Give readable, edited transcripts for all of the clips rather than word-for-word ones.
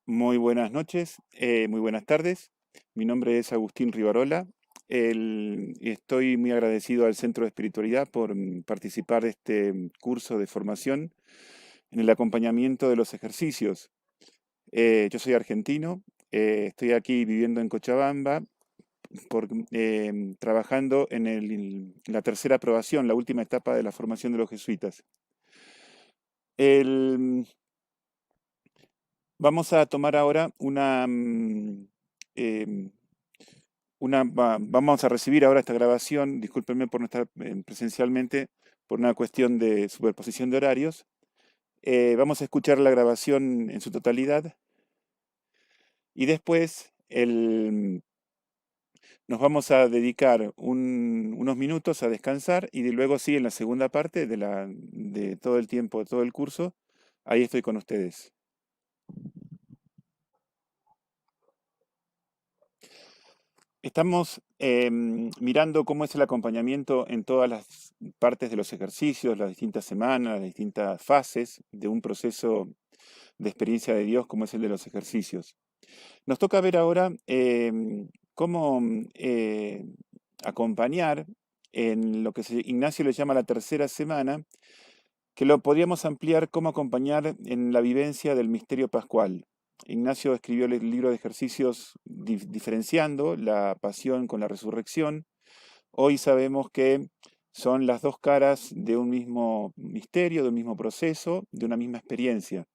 Muy buenas noches, muy buenas tardes. Mi nombre es Agustín Rivarola. Y estoy muy agradecido al Centro de Espiritualidad por participar de este curso de formación en el acompañamiento de los ejercicios. Yo soy argentino, estoy aquí viviendo en Cochabamba, trabajando en la tercera aprobación, la última etapa de la formación de los jesuitas. El, Vamos a tomar ahora em, vamos a recibir ahora esta grabación, discúlpenme por no estar presencialmente, por una cuestión de superposición de horarios. Vamos a escuchar la grabación en su totalidad y después nos vamos a dedicar unos minutos a descansar y luego sí, en la segunda parte de todo el tiempo, de todo el curso, ahí estoy con ustedes. Estamos mirando cómo es el acompañamiento en todas las partes de los ejercicios, las distintas semanas, las distintas fases de un proceso de experiencia de Dios como es el de los ejercicios. Nos toca ver ahora cómo acompañar en lo que Ignacio le llama la tercera semana, que lo podríamos ampliar cómo acompañar en la vivencia del misterio pascual. Ignacio escribió el libro de ejercicios diferenciando la pasión con la resurrección. Hoy sabemos que son las dos caras de un mismo misterio, de un mismo proceso, de una misma experiencia.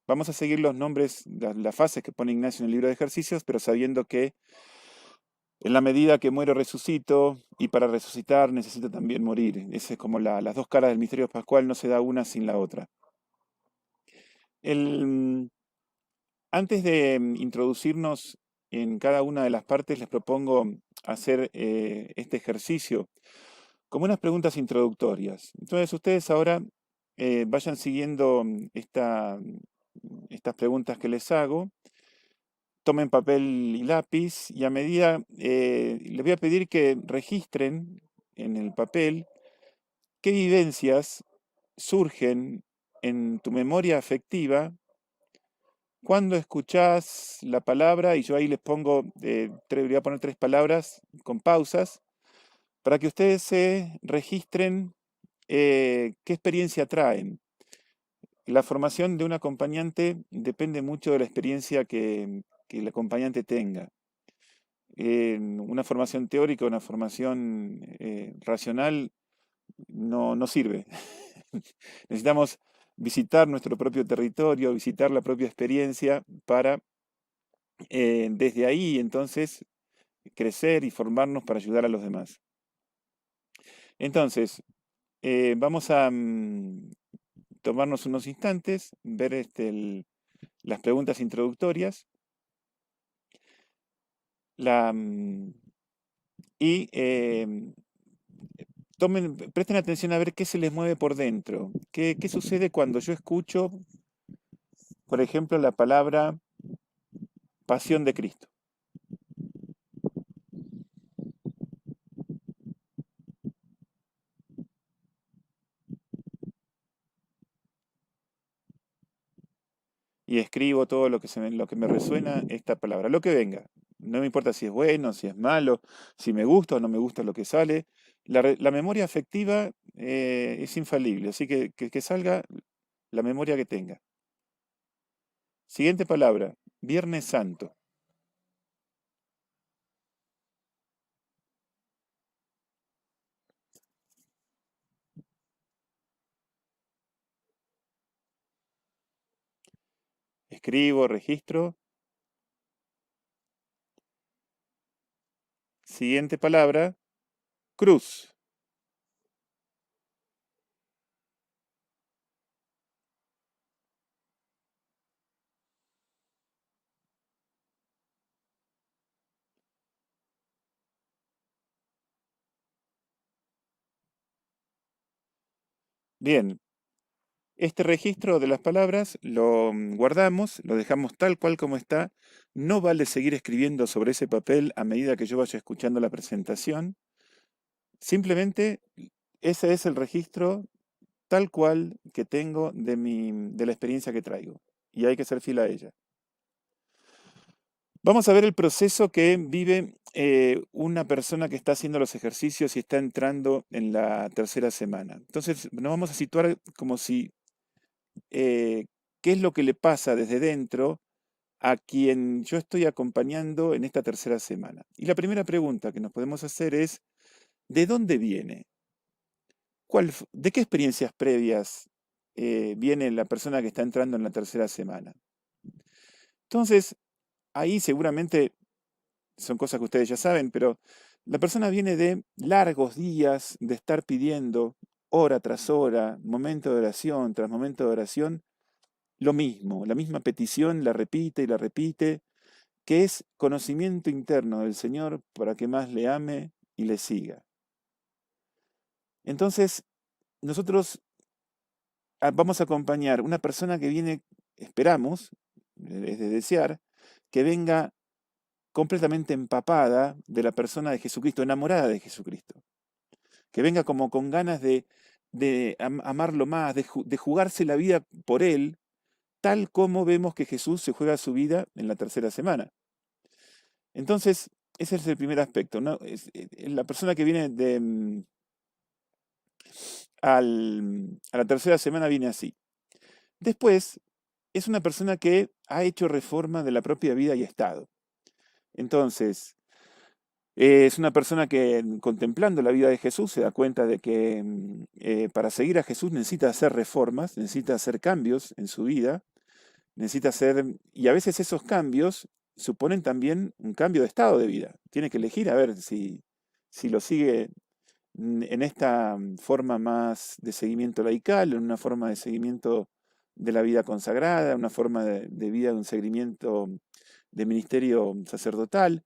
Vamos a seguir los nombres, las fases que pone Ignacio en el libro de ejercicios, pero sabiendo que en la medida que muero resucito y para resucitar necesito también morir. Esa es como las dos caras del misterio pascual, no se da una sin la otra. El, Antes de introducirnos en cada una de las partes, les propongo hacer este ejercicio como unas preguntas introductorias. Entonces ustedes ahora vayan siguiendo estas preguntas que les hago, tomen papel y lápiz y a medida les voy a pedir que registren en el papel qué vivencias surgen en tu memoria afectiva cuando escuchás la palabra, y yo ahí les pongo, voy a poner tres palabras con pausas, para que ustedes se registren qué experiencia traen. La formación de un acompañante depende mucho de la experiencia que el acompañante tenga. Una formación teórica, una formación racional no sirve. Necesitamos visitar nuestro propio territorio, visitar la propia experiencia para desde ahí entonces crecer y formarnos para ayudar a los demás. Entonces, vamos a tomarnos unos instantes, ver las preguntas introductorias la, mm, y presten atención a ver qué se les mueve por dentro. ¿Qué sucede cuando yo escucho, por ejemplo, la palabra pasión de Cristo? Y escribo todo lo que me resuena esta palabra, lo que venga. No me importa si es bueno, si es malo, si me gusta o no me gusta lo que sale. La memoria afectiva es infalible, así que salga la memoria que tenga. Siguiente palabra, Viernes Santo. Escribo, registro. Siguiente palabra, cruz. Bien, este registro de las palabras lo guardamos, lo dejamos tal cual como está. No vale seguir escribiendo sobre ese papel a medida que yo vaya escuchando la presentación. Simplemente ese es el registro tal cual que tengo de la experiencia que traigo. Y hay que ser fiel a ella. Vamos a ver el proceso que vive una persona que está haciendo los ejercicios y está entrando en la tercera semana. Entonces nos vamos a situar como si, qué es lo que le pasa desde dentro a quien yo estoy acompañando en esta tercera semana. Y la primera pregunta que nos podemos hacer es, ¿de dónde viene? ¿De qué experiencias previas viene la persona que está entrando en la tercera semana? Entonces, ahí seguramente son cosas que ustedes ya saben, pero la persona viene de largos días de estar pidiendo hora tras hora, momento de oración tras momento de oración, lo mismo, la misma petición la repite y la repite, que es conocimiento interno del Señor para que más le ame y le siga. Entonces, nosotros vamos a acompañar una persona que viene, esperamos, es de desear, que venga completamente empapada de la persona de Jesucristo, enamorada de Jesucristo. Que venga como con ganas de amarlo más, de jugarse la vida por Él, tal como vemos que Jesús se juega su vida en la tercera semana. Entonces, ese es el primer aspecto, ¿no? La persona que viene a la tercera semana viene así. Después, es una persona que ha hecho reforma de la propia vida y estado. Entonces, es una persona que contemplando la vida de Jesús se da cuenta de que para seguir a Jesús necesita hacer reformas, necesita hacer cambios en su vida, necesita hacer, y a veces esos cambios suponen también un cambio de estado de vida. Tiene que elegir a ver si lo sigue en esta forma más de seguimiento laical, en una forma de seguimiento de la vida consagrada, una forma de vida de un seguimiento de ministerio sacerdotal.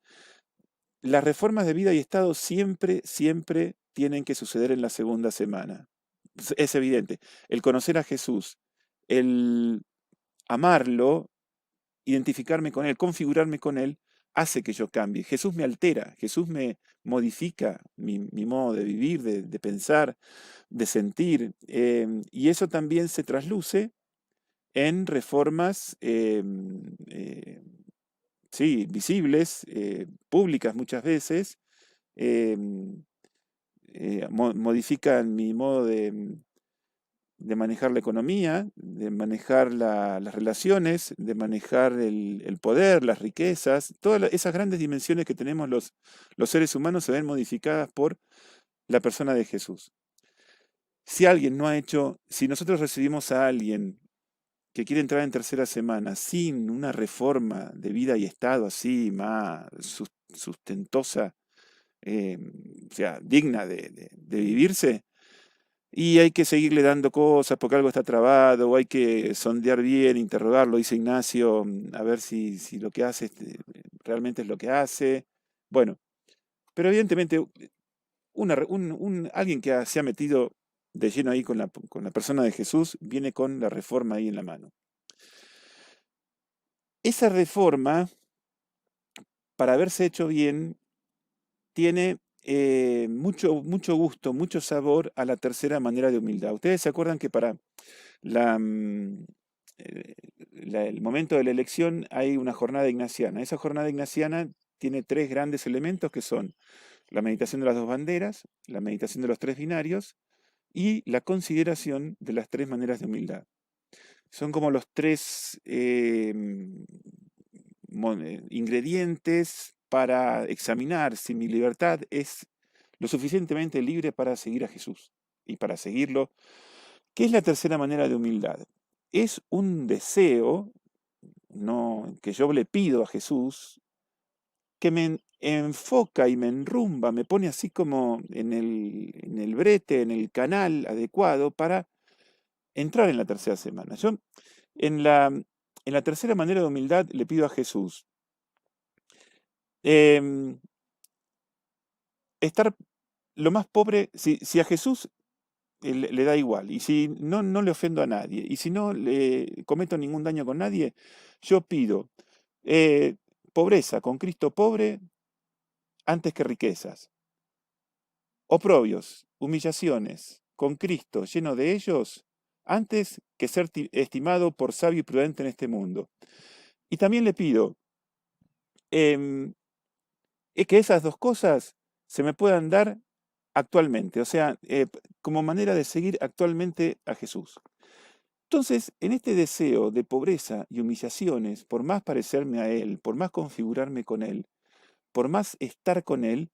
Las reformas de vida y estado siempre, siempre tienen que suceder en la segunda semana. Es evidente. El conocer a Jesús, el amarlo, identificarme con Él, configurarme con Él, hace que yo cambie. Jesús me altera, Jesús me modifica mi modo de vivir, de pensar, de sentir. Y eso también se trasluce en reformas sí, visibles, públicas muchas veces, em, modifican mi modo de manejar la economía, de manejar las relaciones, de manejar el poder, las riquezas, todas esas grandes dimensiones que tenemos los seres humanos se ven modificadas por la persona de Jesús. Si alguien no ha hecho, si nosotros recibimos a alguien que quiere entrar en tercera semana sin una reforma de vida y estado así más sustentosa, eh, o sea, digna de vivirse, y hay que seguirle dando cosas porque algo está trabado, o hay que sondear bien, interrogarlo, dice Ignacio, a ver si lo que hace realmente es lo que hace. Bueno, pero evidentemente alguien que se ha metido de lleno ahí con la persona de Jesús viene con la reforma ahí en la mano. Esa reforma, para haberse hecho bien, tiene mucho, mucho gusto, mucho sabor a la tercera manera de humildad. Ustedes se acuerdan que para la, mm, eh, el momento de la elección hay una jornada ignaciana. Esa jornada ignaciana tiene tres grandes elementos que son la meditación de las dos banderas, la meditación de los tres binarios y la consideración de las tres maneras de humildad. Son como los tres ingredientes para examinar si mi libertad es lo suficientemente libre para seguir a Jesús y para seguirlo. ¿Qué es la tercera manera de humildad? Es un deseo que yo le pido a Jesús que me enfoca y me enrumba, me pone así como en el brete, en el canal adecuado para entrar en la tercera semana. Yo en la tercera manera de humildad le pido a Jesús em, estar lo más pobre, si a Jesús le da igual, y si no le ofendo a nadie, y si no le cometo ningún daño con nadie, yo pido eh, pobreza con Cristo pobre antes que riquezas, oprobios, humillaciones con Cristo lleno de ellos antes que ser estimado por sabio y prudente en este mundo. Y también le pido em, es que esas dos cosas se me puedan dar actualmente, o sea, como manera de seguir actualmente a Jesús. Entonces, en este deseo de pobreza y humillaciones, por más parecerme a Él, por más configurarme con Él, por más estar con Él,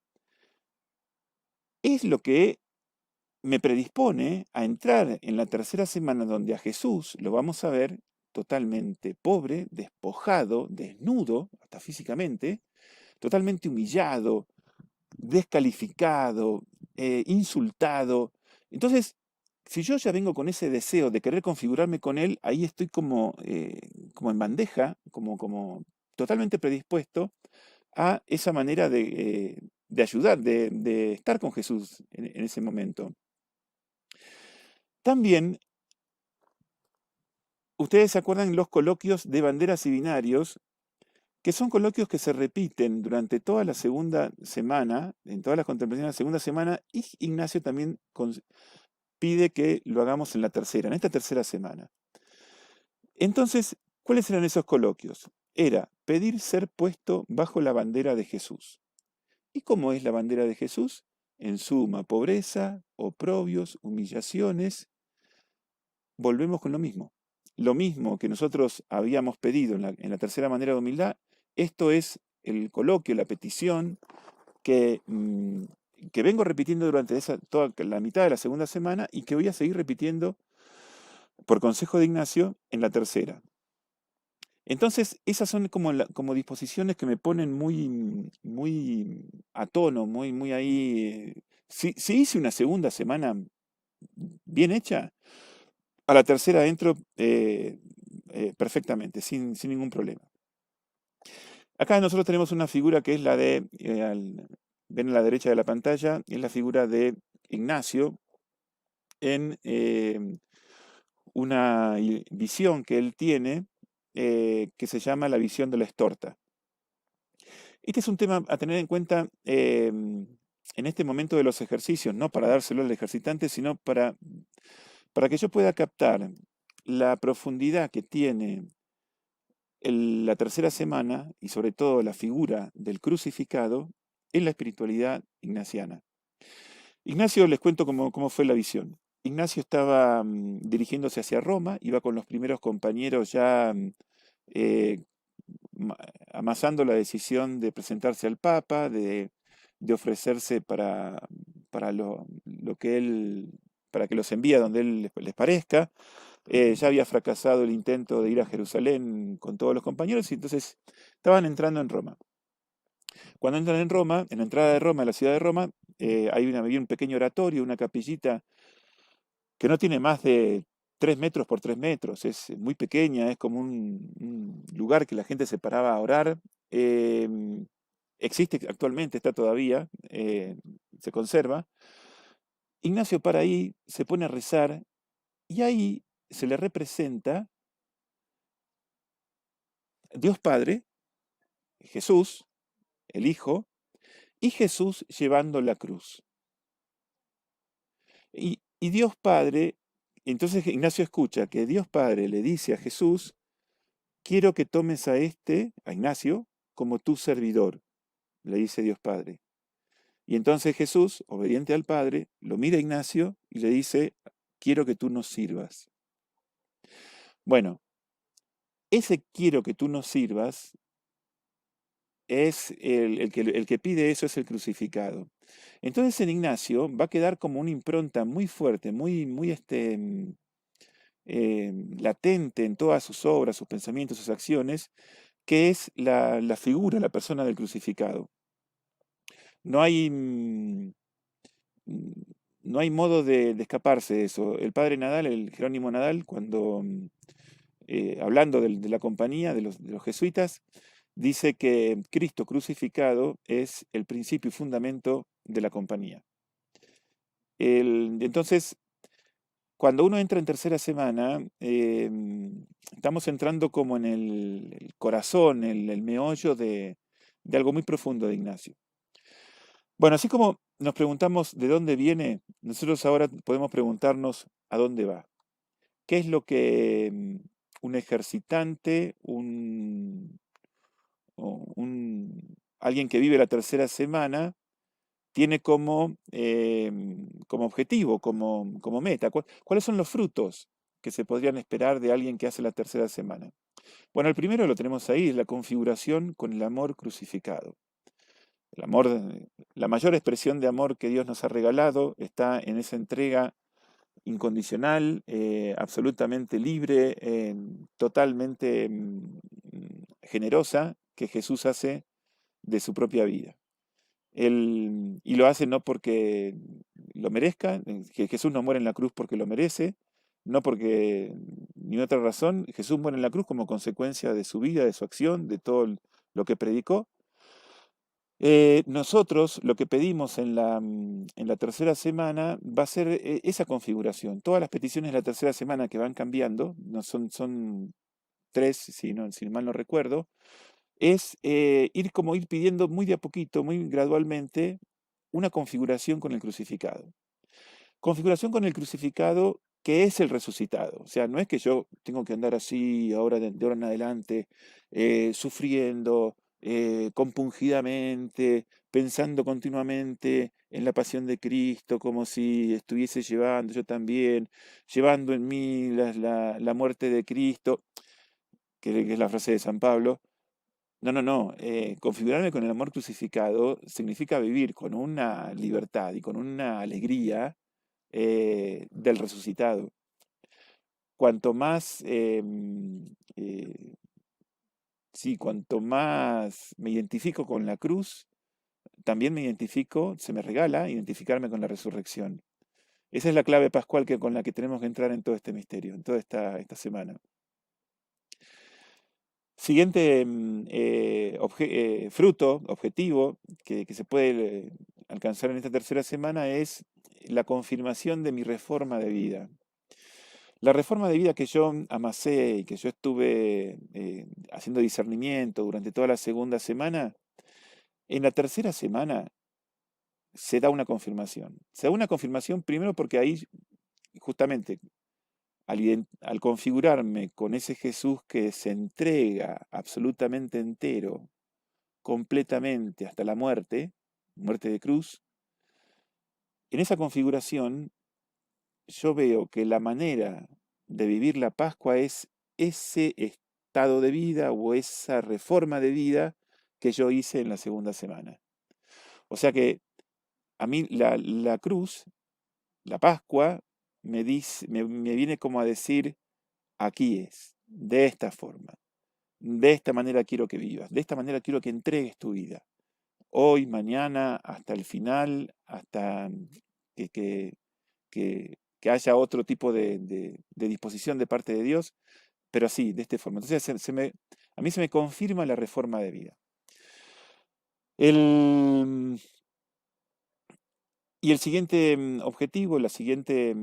es lo que me predispone a entrar en la tercera semana donde a Jesús lo vamos a ver totalmente pobre, despojado, desnudo, hasta físicamente, totalmente humillado, descalificado, insultado. Entonces, si yo ya vengo con ese deseo de querer configurarme con él, ahí estoy como en bandeja, como totalmente predispuesto a esa manera de ayudar, de estar con Jesús en ese momento. También, ustedes se acuerdan los coloquios de banderas y binarios, que son coloquios que se repiten durante toda la segunda semana, en todas las contemplaciones de la segunda semana, y Ignacio también pide que lo hagamos en la tercera, en esta tercera semana. Entonces, ¿cuáles eran esos coloquios? Era pedir ser puesto bajo la bandera de Jesús. ¿Y cómo es la bandera de Jesús? En suma, pobreza, oprobios, humillaciones. Volvemos con lo mismo. Lo mismo que nosotros habíamos pedido en la tercera manera de humildad, esto es el coloquio, la petición que vengo repitiendo durante toda la mitad de la segunda semana y que voy a seguir repitiendo por consejo de Ignacio en la tercera. Entonces, esas son como disposiciones que me ponen muy a tono, muy ahí. Si hice una segunda semana bien hecha, a la tercera entro perfectamente, sin ningún problema. Acá nosotros tenemos una figura que es la ven a la derecha de la pantalla, es la figura de Ignacio en una visión que él tiene que se llama la visión de la estorta. Este es un tema a tener en cuenta en este momento de los ejercicios, no para dárselo al ejercitante, sino para que yo pueda captar la profundidad que tiene la tercera semana y sobre todo la figura del crucificado en la espiritualidad ignaciana. Ignacio, les cuento cómo fue la visión. Ignacio estaba dirigiéndose hacia Roma, iba con los primeros compañeros ya eh, ma- amasando la decisión de presentarse al Papa, de ofrecerse para lo que él, para que los envíe a donde él les parezca. Ya había fracasado el intento de ir a Jerusalén con todos los compañeros y entonces estaban entrando en Roma. Cuando entran en Roma, en la entrada de Roma, a la ciudad de Roma, había un pequeño oratorio, una capillita que no tiene más de 3 metros por 3 metros, es muy pequeña, es como un lugar que la gente se paraba a orar. Existe actualmente, está todavía, se conserva. Ignacio para ahí, se pone a rezar y ahí se le representa Dios Padre, Jesús, el Hijo, y Jesús llevando la cruz. Y Dios Padre, entonces Ignacio escucha que Dios Padre le dice a Jesús, quiero que tomes a Ignacio, como tu servidor, le dice Dios Padre. Y entonces Jesús, obediente al Padre, lo mira a Ignacio y le dice, quiero que tú nos sirvas. Bueno, ese quiero que tú nos sirvas es el que pide eso es el crucificado. Entonces en Ignacio va a quedar como una impronta muy fuerte, muy latente en todas sus obras, sus pensamientos, sus acciones, que es la figura, la persona del crucificado. No hay, mm, no hay modo de escaparse de eso. El padre Nadal, el Jerónimo Nadal, cuando hablando de la compañía, de los jesuitas, dice que Cristo crucificado es el principio y fundamento de la compañía. Entonces, cuando uno entra en tercera semana, estamos entrando como en el corazón, el meollo de algo muy profundo de Ignacio. Bueno, así como nos preguntamos de dónde viene, nosotros ahora podemos preguntarnos a dónde va. ¿Qué es lo que un ejercitante, alguien que vive la tercera semana tiene como objetivo, como meta. ¿Cuáles son los frutos que se podrían esperar de alguien que hace la tercera semana? Bueno, el primero lo tenemos ahí, es la configuración con el amor crucificado. El amor, la mayor expresión de amor que Dios nos ha regalado está en esa entrega incondicional, absolutamente libre, totalmente generosa que Jesús hace de su propia vida. Y lo hace no porque lo merezca, que Jesús no muere en la cruz porque lo merece, no porque ni otra razón. Jesús muere en la cruz como consecuencia de su vida, de su acción, de todo lo que predicó. Nosotros lo que pedimos en la tercera semana va a ser esa configuración. Todas las peticiones de la tercera semana que van cambiando, no son tres, si mal no recuerdo, es ir pidiendo muy de a poquito, muy gradualmente, una configuración con el crucificado. Configuración con el crucificado que es el resucitado. O sea, no es que yo tengo que andar así ahora de ahora en adelante, sufriendo compungidamente, pensando continuamente en la pasión de Cristo, como si estuviese llevando yo también, llevando en mí la muerte de Cristo, que es la frase de San Pablo. No, no, no. Configurarme con el amor crucificado significa vivir con una libertad y con una alegría del resucitado. Cuanto más, sí, cuanto más me identifico con la cruz, también se me regala identificarme con la resurrección. Esa es la clave pascual con la que tenemos que entrar en todo este misterio, en toda esta semana. Siguiente fruto, objetivo, que se puede alcanzar en esta tercera semana es la confirmación de mi reforma de vida. La reforma de vida que yo amasé y que yo estuve haciendo discernimiento durante toda la segunda semana, en la tercera semana se da una confirmación. Se da una confirmación primero porque ahí, justamente, al configurarme con ese Jesús que se entrega absolutamente entero, completamente hasta la muerte de cruz, en esa configuración yo veo que la manera de vivir la Pascua es ese estado de vida o esa reforma de vida que yo hice en la segunda semana. O sea que a mí la cruz, la Pascua, me viene como a decir, aquí es, de esta forma, de esta manera quiero que vivas, de esta manera quiero que entregues tu vida. Hoy, mañana, hasta el final, hasta que, que, que haya otro tipo de disposición de parte de Dios, pero así, de esta forma. Entonces, a mí se me confirma la reforma de vida. El, y el siguiente objetivo, el siguiente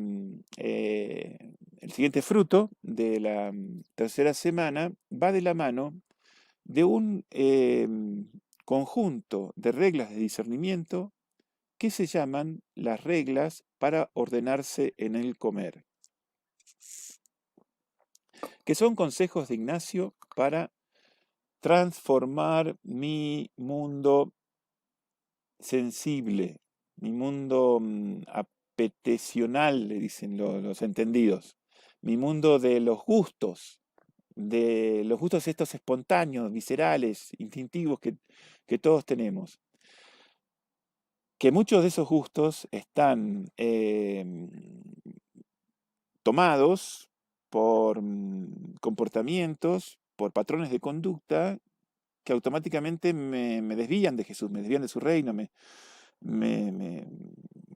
fruto de la tercera semana va de la mano de un conjunto de reglas de discernimiento que se llaman las reglas para ordenarse en el comer, que son consejos de Ignacio para transformar mi mundo sensible, mi mundo apeticional, le dicen los entendidos, mi mundo de los gustos estos espontáneos, viscerales, instintivos que todos tenemos. Que muchos de esos gustos están tomados por comportamientos, por patrones de conducta que automáticamente me desvían de Jesús, me desvían de su reino, me, me-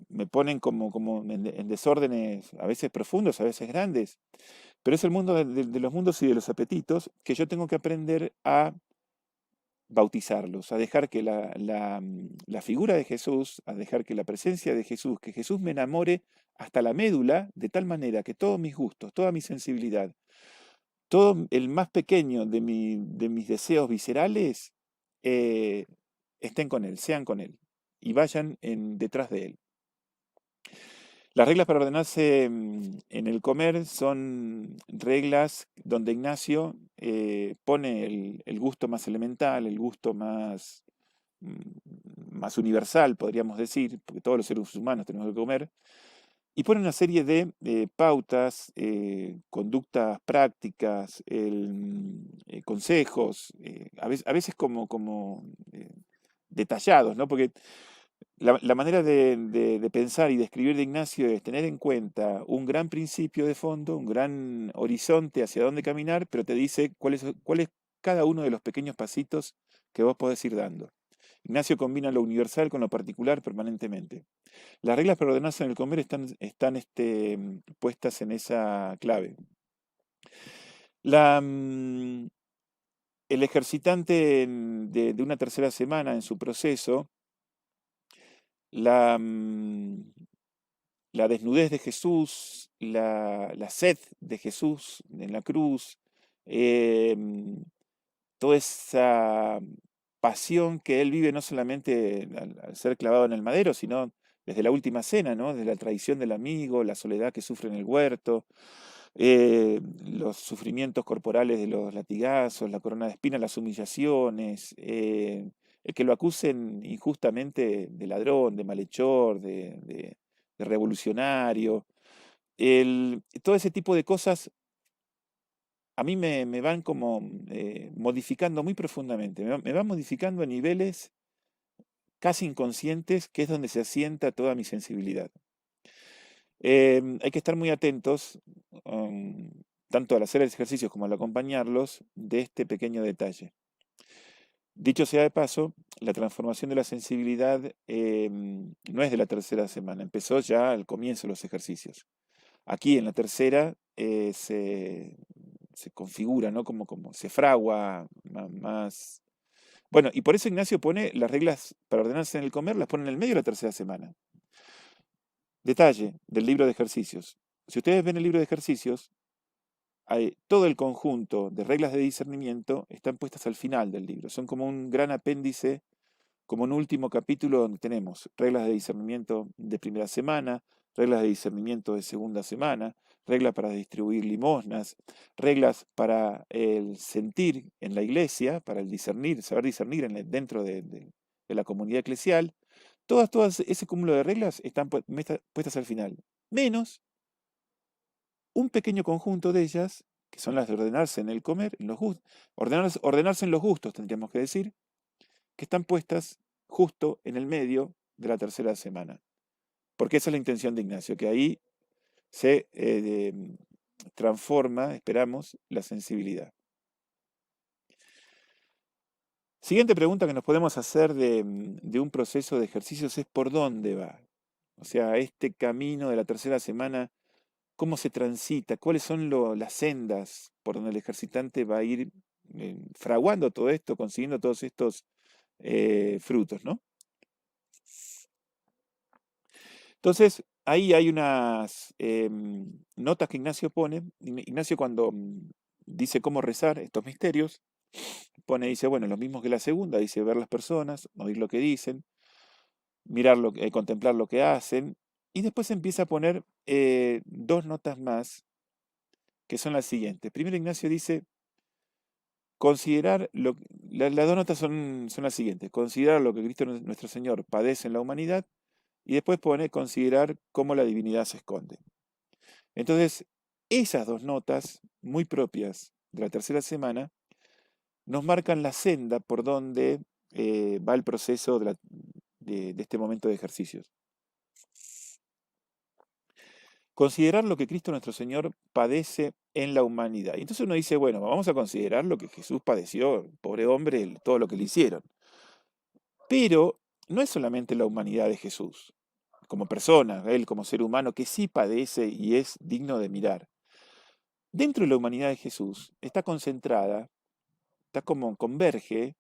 me ponen como en desórdenes a veces profundos, a veces grandes. Pero es el mundo de los mundos y de los apetitos que yo tengo que aprender a bautizarlos, a dejar que la figura de Jesús, a dejar que la presencia de Jesús, que Jesús me enamore hasta la médula, de tal manera que todos mis gustos, toda mi sensibilidad, todo el más pequeño de mis deseos viscerales eh, estén con Él, sean con Él y vayan detrás de Él. Las reglas para ordenarse en el comer son reglas donde Ignacio pone el gusto más elemental, el gusto más universal, podríamos decir, porque todos los seres humanos tenemos que comer, y pone una serie de pautas, conductas prácticas, consejos, a veces como detallados, ¿no? Porque la manera de pensar y de escribir de Ignacio es tener en cuenta un gran principio de fondo, un gran horizonte hacia dónde caminar, pero te dice cuál es cada uno de los pequeños pasitos que vos podés ir dando. Ignacio combina lo universal con lo particular permanentemente. Las reglas para ordenarse en el comer están puestas en esa clave. La, mm, el ejercitante de una tercera semana en su proceso, la, mm, la desnudez de Jesús, la sed de Jesús en la cruz, em, toda esa pasión que él vive no solamente al ser clavado en el madero, sino desde la última cena, ¿no? Desde la traición del amigo, la soledad que sufre en el huerto, los sufrimientos corporales de los latigazos, la corona de espinas, las humillaciones, el que lo acusen injustamente de ladrón, de malhechor, de revolucionario, todo ese tipo de cosas a mí me van como modificando muy profundamente, me van modificando a niveles casi inconscientes, que es donde se asienta toda mi sensibilidad. Hay que estar muy atentos, um, tanto al hacer ejercicios como al acompañarlos, de este pequeño detalle. Dicho sea de paso, la transformación de la sensibilidad no es de la tercera semana, empezó ya al comienzo de los ejercicios. Aquí en la tercera se configura, ¿no? Como se fragua más. Bueno, y por eso Ignacio pone las reglas para ordenarse en el comer, las pone en el medio de la tercera semana. Detalle del libro de ejercicios. Si ustedes ven el libro de ejercicios, todo el conjunto de reglas de discernimiento están puestas al final del libro. Son como un gran apéndice, como un último capítulo donde tenemos reglas de discernimiento de primera semana, reglas de discernimiento de segunda semana, reglas para distribuir limosnas, reglas para el sentir en la iglesia, para el discernir, saber discernir dentro de la comunidad eclesial. Todas ese cúmulo de reglas están puestas al final, menos un pequeño conjunto de ellas, que son las de ordenarse en el comer, en los ordenarse en los gustos, tendríamos que decir, que están puestas justo en el medio de la tercera semana. Porque esa es la intención de Ignacio, que ahí se transforma, esperamos, la sensibilidad. Siguiente pregunta que nos podemos hacer de un proceso de ejercicios es ¿por dónde va? O sea, este camino de la tercera semana, ¿cómo se transita? ¿Cuáles son las sendas por donde el ejercitante va a ir fraguando todo esto, consiguiendo todos estos frutos, ¿no? Entonces, ahí hay unas notas que Ignacio pone. Ignacio cuando dice cómo rezar estos misterios, dice, bueno, lo mismo que la segunda, dice ver las personas, oír lo que dicen, contemplar lo que hacen, y después empieza a poner dos notas más, que son las siguientes. Primero Ignacio dice, considerar las dos notas son las siguientes, considerar lo que Cristo nuestro Señor padece en la humanidad, y después pone considerar cómo la divinidad se esconde. Entonces, esas dos notas, muy propias de la tercera semana, nos marcan la senda por donde va el proceso de este momento de ejercicios. Considerar lo que Cristo nuestro Señor padece en la humanidad. Y entonces uno dice, bueno, vamos a considerar lo que Jesús padeció, pobre hombre, todo lo que le hicieron. Pero no es solamente la humanidad de Jesús, como persona, él como ser humano, que sí padece y es digno de mirar. Dentro de la humanidad de Jesús está concentrada, está como converge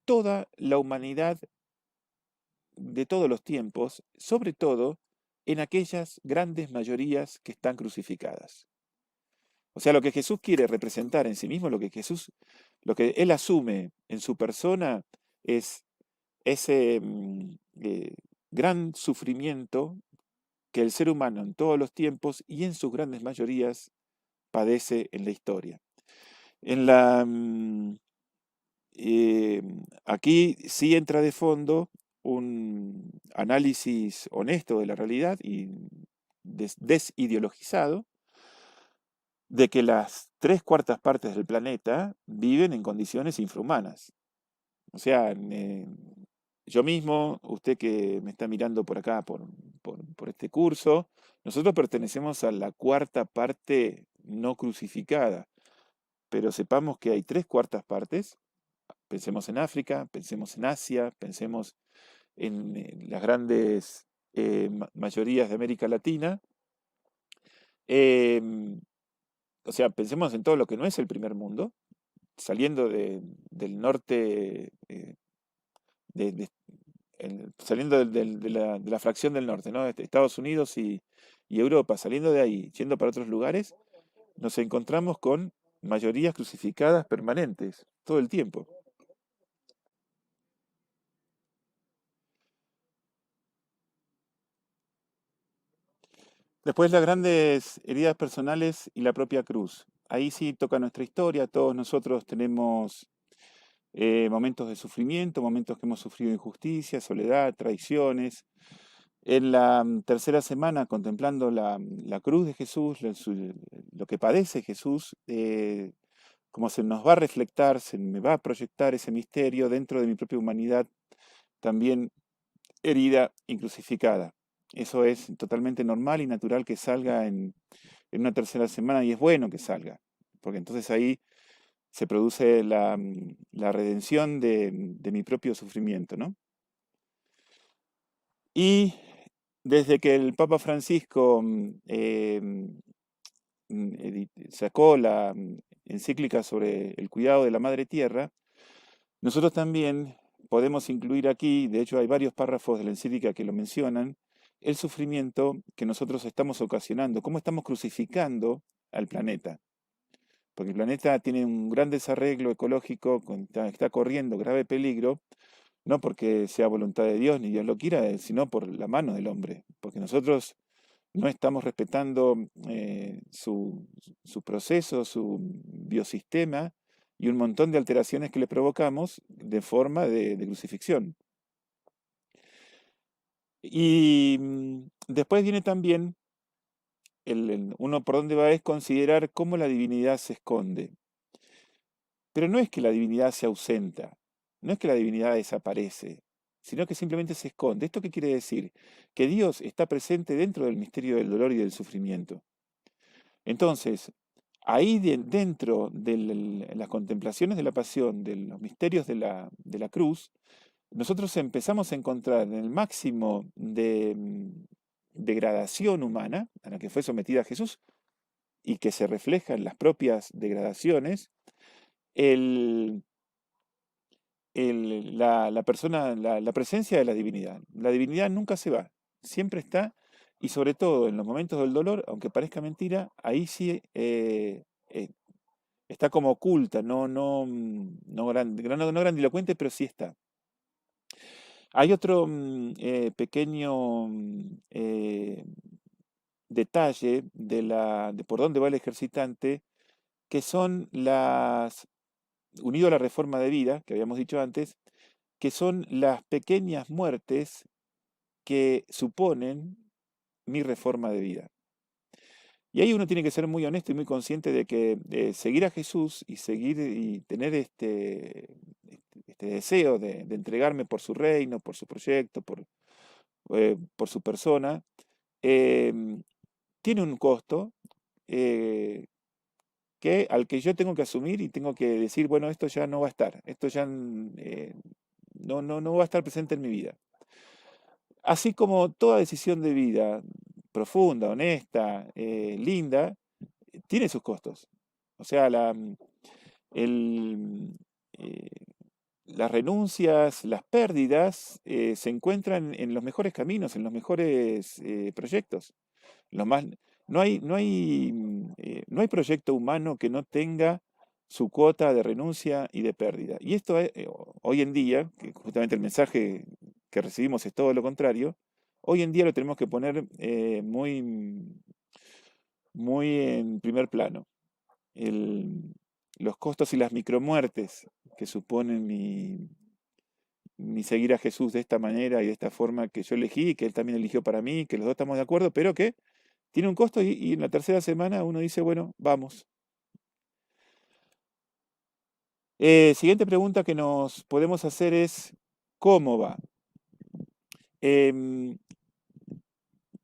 toda la humanidad de todos los tiempos, sobre todo en aquellas grandes mayorías que están crucificadas. O sea, lo que Jesús quiere representar en sí mismo, lo que él asume en su persona es ese gran sufrimiento que el ser humano en todos los tiempos y en sus grandes mayorías padece en la historia. En la, aquí sí entra de fondo un análisis honesto de la realidad y desideologizado de que las tres cuartas partes del planeta viven en condiciones infrahumanas. O sea, yo mismo, usted que me está mirando por acá, por este curso, nosotros pertenecemos a la cuarta parte no crucificada, pero sepamos que hay tres cuartas partes. Pensemos en África, pensemos en Asia, pensemos en las grandes mayorías de América Latina. em, o sea, pensemos en todo lo que no es el primer mundo, saliendo del norte, de- de- saliendo de la fracción del norte, ¿no? Estados Unidos y Europa, saliendo de ahí, yendo para otros lugares, nos encontramos con mayorías crucificadas permanentes, todo el tiempo. Después las grandes heridas personales y la propia cruz. Ahí sí toca nuestra historia, todos nosotros tenemos momentos de sufrimiento, momentos que hemos sufrido injusticia, soledad, traiciones. En la tercera semana, contemplando la cruz de Jesús, lo que padece Jesús, como se nos va a reflectar, se me va a proyectar ese misterio dentro de mi propia humanidad, también herida y crucificada. Eso es totalmente normal y natural que salga en una tercera semana y es bueno que salga, porque entonces ahí se produce la redención de mi propio sufrimiento, ¿no? Y desde que el Papa Francisco sacó la encíclica sobre el cuidado de la Madre Tierra, nosotros también podemos incluir aquí, de hecho hay varios párrafos de la encíclica que lo mencionan, el sufrimiento que nosotros estamos ocasionando, cómo estamos crucificando al planeta. Porque el planeta tiene un gran desarreglo ecológico, está corriendo grave peligro, no porque sea voluntad de Dios ni Dios lo quiera, sino por la mano del hombre, porque nosotros no estamos respetando su proceso, su biosistema y un montón de alteraciones que le provocamos de forma de crucifixión. Y después viene también, uno por dónde va es considerar cómo la divinidad se esconde. Pero no es que la divinidad se ausenta, no es que la divinidad desaparece, sino que simplemente se esconde. ¿Esto qué quiere decir? Que Dios está presente dentro del misterio del dolor y del sufrimiento. Entonces, ahí dentro de las contemplaciones de la pasión, de los misterios de la cruz, nosotros empezamos a encontrar en el máximo de degradación humana a la que fue sometida Jesús y que se refleja en las propias degradaciones, el, la persona, la presencia de la divinidad. La divinidad nunca se va, siempre está, y sobre todo en los momentos del dolor, aunque parezca mentira, ahí sí está como oculta, no grandilocuente, pero sí está. Hay otro pequeño detalle de por dónde va el ejercitante, que son unido a la reforma de vida, que habíamos dicho antes, que son las pequeñas muertes que suponen mi reforma de vida. Y ahí uno tiene que ser muy honesto y muy consciente de que seguir a Jesús y seguir y tener este deseo de entregarme por su reino, por su proyecto, por su persona, em, tiene un costo eh, al que yo tengo que asumir y tengo que decir, bueno, esto ya no va a estar, esto ya no va a estar presente en mi vida. Así como toda decisión de vida profunda, honesta, linda, tiene sus costos. O sea, el, eh, las renuncias, las pérdidas se encuentran en los mejores caminos, en los mejores proyectos. Los más, no hay proyecto humano que no tenga su cuota de renuncia y de pérdida. Y esto hoy en día, que justamente el mensaje que recibimos es todo lo contrario, hoy en día lo tenemos que poner muy, muy en primer plano. El, los costos y las micromuertes que suponen mi seguir a Jesús de esta manera y de esta forma que yo elegí y que Él también eligió para mí, que los dos estamos de acuerdo, pero que tiene un costo y en la tercera semana uno dice, bueno, vamos. Siguiente pregunta que nos podemos hacer es, ¿cómo va? Em,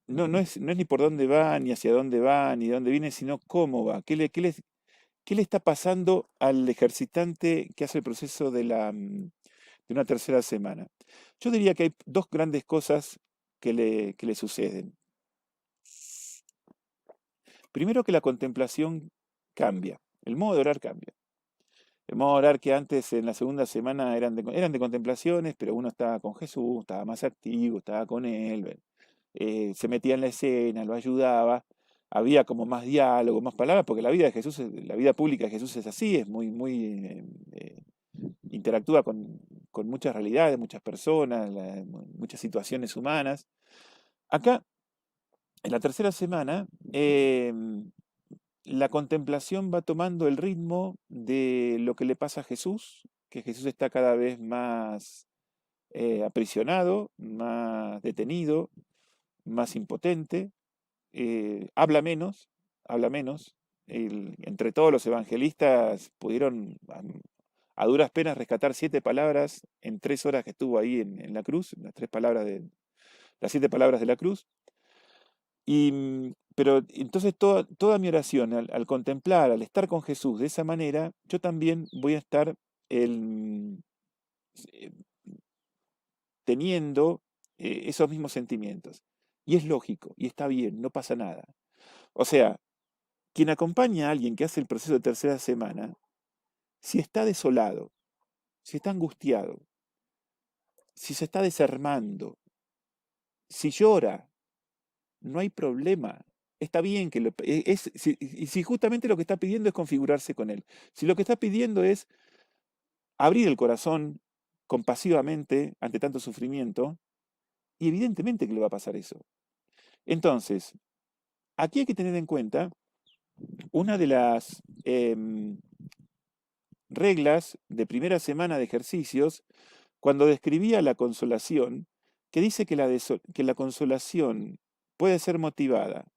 no es ni por dónde va, ni hacia dónde va, ni de dónde viene, sino cómo va. ¿Qué le está pasando al ejercitante que hace el proceso de una tercera semana? Yo diría que hay dos grandes cosas que le suceden. Primero que la contemplación cambia, el modo de orar cambia. El modo de orar que antes en la segunda semana eran de contemplaciones, pero uno estaba con Jesús, estaba más activo, estaba con Él, se metía en la escena, lo ayudaba, había como más diálogo, más palabras, porque la vida de Jesús, la vida pública de Jesús es así, es interactúa con muchas realidades, muchas personas, muchas situaciones humanas. Acá, en la tercera semana, la contemplación va tomando el ritmo de lo que le pasa a Jesús, que Jesús está cada vez más aprisionado, más detenido, más impotente, habla menos. Entre todos los evangelistas pudieron a duras penas rescatar 7 palabras en 3 horas que estuvo ahí en la cruz, las 7 palabras de la cruz. Pero entonces toda mi oración, al contemplar, al estar con Jesús de esa manera, yo también voy a estar el- eh, teniendo esos mismos sentimientos. Y es lógico, y está bien, no pasa nada. O sea, quien acompaña a alguien que hace el proceso de tercera semana, si está desolado, si está angustiado, si se está desarmando, si llora, no hay problema. Está bien que si justamente lo que está pidiendo es configurarse con él. Si lo que está pidiendo es abrir el corazón compasivamente ante tanto sufrimiento, y evidentemente que le va a pasar eso. Entonces, aquí hay que tener en cuenta una de las reglas de primera semana de ejercicios cuando describía la consolación, que dice que la consolación puede ser motivada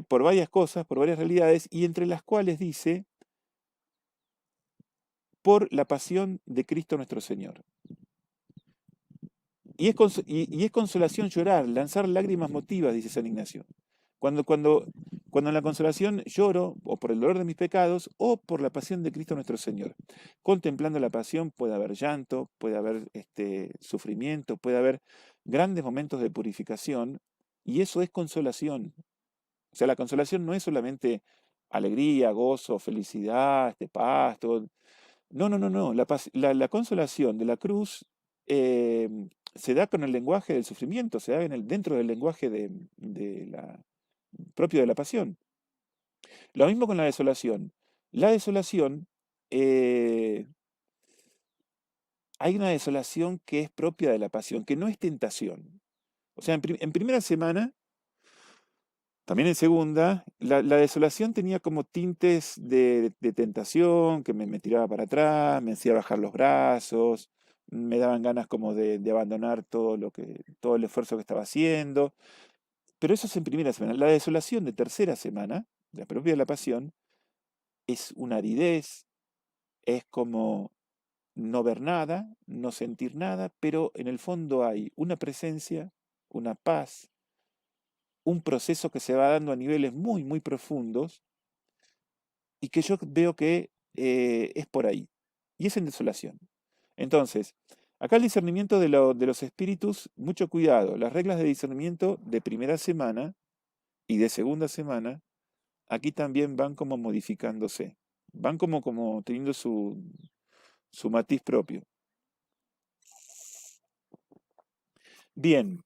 por varias cosas, por varias realidades, y entre las cuales dice, por la pasión de Cristo nuestro Señor. Y es consolación llorar, lanzar lágrimas motivas, dice San Ignacio. Cuando, cuando, cuando en la consolación lloro, o por el dolor de mis pecados, o por la pasión de Cristo nuestro Señor. Contemplando la pasión puede haber llanto, puede haber sufrimiento, puede haber grandes momentos de purificación, y eso es consolación. O sea, la consolación no es solamente alegría, gozo, felicidad, paz, todo. No, no, no, no. La consolación de la cruz eh, se da con el lenguaje del sufrimiento, se da dentro del lenguaje propio de la pasión. Lo mismo con la desolación. La desolación, eh, hay una desolación que es propia de la pasión, que no es tentación. O sea, en primera semana, también en segunda, la desolación tenía como tintes de tentación, que me tiraba para atrás, me hacía bajar los brazos, me daban ganas como de abandonar todo el esfuerzo que estaba haciendo. Pero eso es en primera semana. La desolación de tercera semana, la propia de la pasión, es una aridez, es como no ver nada, no sentir nada, pero en el fondo hay una presencia, una paz, un proceso que se va dando a niveles muy, muy profundos y que yo veo que es por ahí. Y es en desolación. Entonces, acá el discernimiento de los espíritus, mucho cuidado. Las reglas de discernimiento de primera semana y de segunda semana, aquí también van como modificándose. Van como teniendo su matiz propio. Bien,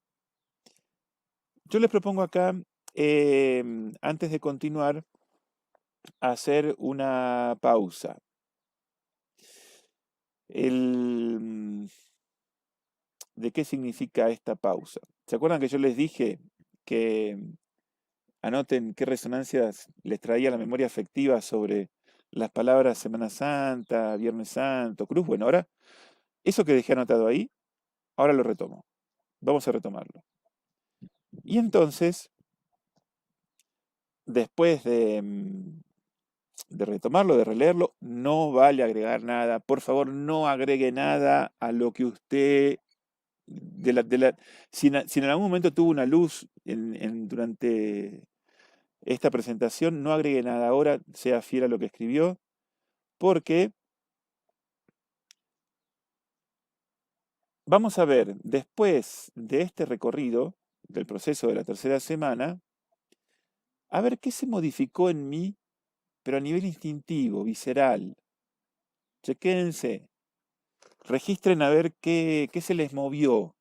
yo les propongo acá, antes de continuar, hacer una pausa. El, ¿De qué significa esta pausa? ¿Se acuerdan que yo les dije que anoten qué resonancias les traía la memoria afectiva sobre las palabras Semana Santa, Viernes Santo, Cruz. Bueno, ahora, eso que dejé anotado ahí, ahora lo retomo. Vamos a retomarlo. Y entonces, después de retomarlo, de releerlo, no vale agregar nada. Por favor, no agregue nada a lo que usted, si en algún momento tuvo una luz durante esta presentación, no agregue nada ahora, sea fiel a lo que escribió, porque vamos a ver, después de este recorrido del proceso de la tercera semana, a ver qué se modificó en mí, pero a nivel instintivo, visceral. Chequéense, registren a ver qué se les movió,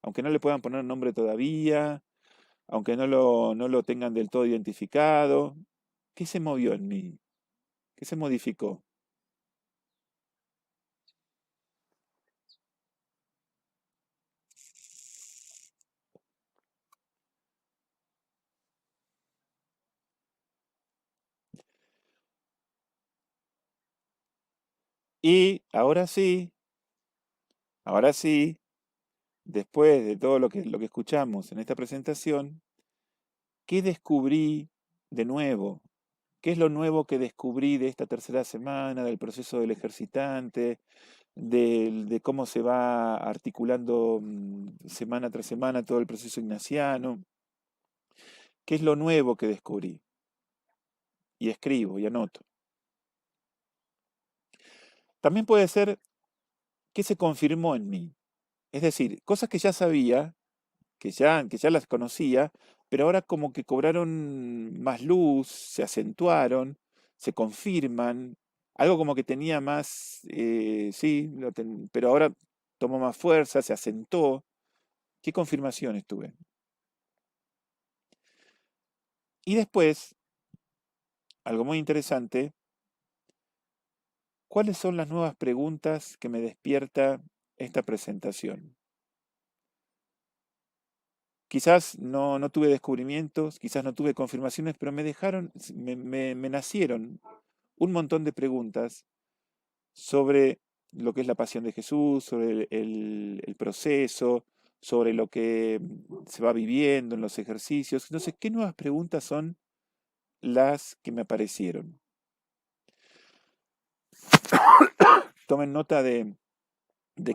aunque no le puedan poner nombre todavía, aunque no lo tengan del todo identificado. ¿Qué se movió en mí? ¿Qué se modificó? Y ahora sí, después de todo lo que escuchamos en esta presentación, ¿qué descubrí de nuevo? ¿Qué es lo nuevo que descubrí de esta tercera semana, del proceso del ejercitante, de cómo se va articulando semana tras semana todo el proceso ignaciano? ¿Qué es lo nuevo que descubrí? Y escribo y anoto. También puede ser qué se confirmó en mí. Es decir, cosas que ya sabía, que ya las conocía, pero ahora como que cobraron más luz, se acentuaron, se confirman, algo como que tenía más, sí, pero ahora tomó más fuerza, se asentó. ¿Qué confirmaciones tuve? Y después, algo muy interesante, ¿cuáles son las nuevas preguntas que me despierta esta presentación? Quizás no tuve descubrimientos, quizás no tuve confirmaciones, pero me dejaron, me nacieron un montón de preguntas sobre lo que es la pasión de Jesús, sobre el proceso, sobre lo que se va viviendo en los ejercicios. Entonces, ¿qué nuevas preguntas son las que me aparecieron? Tomen nota de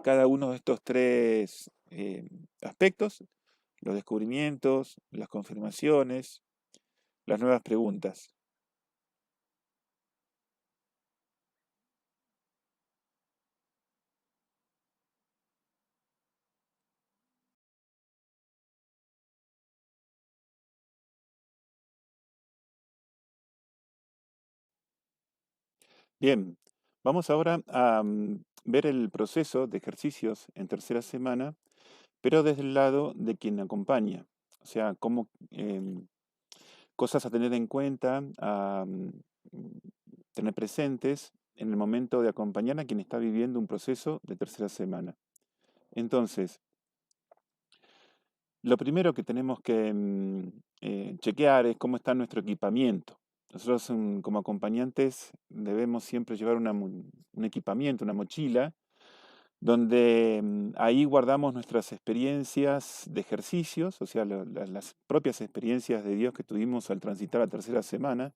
cada uno de estos tres aspectos: los descubrimientos, las confirmaciones, las nuevas preguntas. Bien, vamos ahora a ver el proceso de ejercicios en tercera semana, pero desde el lado de quien acompaña. O sea, cosas a tener en cuenta, tener presentes en el momento de acompañar a quien está viviendo un proceso de tercera semana. Entonces, lo primero que tenemos que chequear es cómo está nuestro equipamiento. Nosotros como acompañantes debemos siempre llevar un equipamiento, una mochila, donde ahí guardamos nuestras experiencias de ejercicios, o sea, las propias experiencias de Dios que tuvimos al transitar la tercera semana.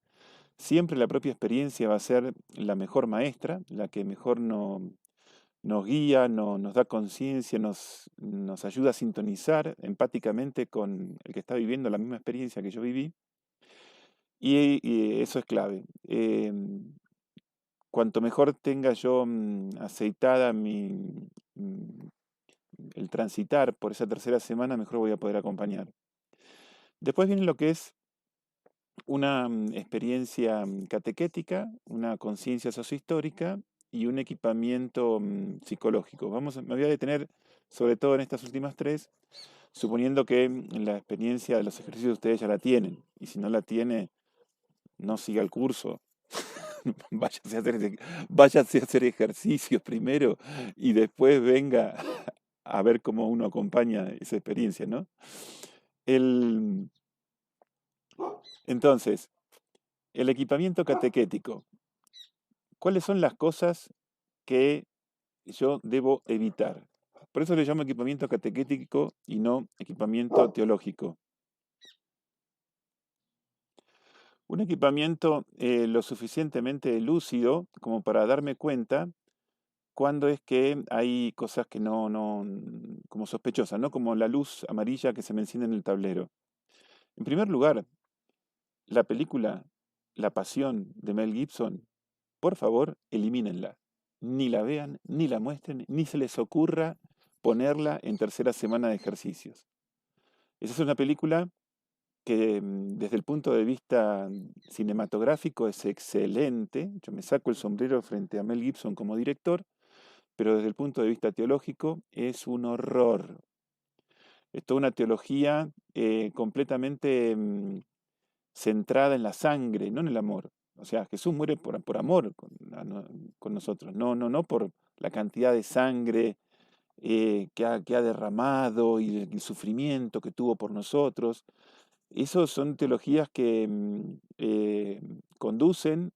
Siempre la propia experiencia va a ser la mejor maestra, la que mejor nos guía, nos da conciencia, nos ayuda a sintonizar empáticamente con el que está viviendo la misma experiencia que yo viví. Y eso es clave. Cuanto mejor tenga yo aceitada mm, el transitar por esa tercera semana, mejor voy a poder acompañar. Después viene lo que es una experiencia catequética, una conciencia sociohistórica y un equipamiento psicológico. Me voy a detener sobre todo en estas últimas tres, suponiendo que la experiencia de los ejercicios ustedes ya la tienen. Y si no la tiene, no siga el curso. Váyase a hacer ejercicios primero y después venga a ver cómo uno acompaña esa experiencia, ¿no? El, Entonces, el equipamiento catequético. ¿Cuáles son las cosas que yo debo evitar? Por eso le llamo equipamiento catequético y no equipamiento teológico. Un equipamiento lo suficientemente lúcido como para darme cuenta cuando es que hay cosas que como sospechosas, ¿no? Como la luz amarilla que se me enciende en el tablero. En primer lugar, la película La Pasión de Mel Gibson, por favor, elimínenla. Ni la vean, ni la muestren, ni se les ocurra ponerla en tercera semana de ejercicios. Esa es una película que desde el punto de vista cinematográfico es excelente. Yo me saco el sombrero frente a Mel Gibson como director, pero desde el punto de vista teológico es un horror. Es toda una teología completamente centrada en la sangre, no en el amor. O sea, Jesús muere por amor con nosotros, no por la cantidad de sangre que ha derramado y el sufrimiento que tuvo por nosotros. Esas son teologías que conducen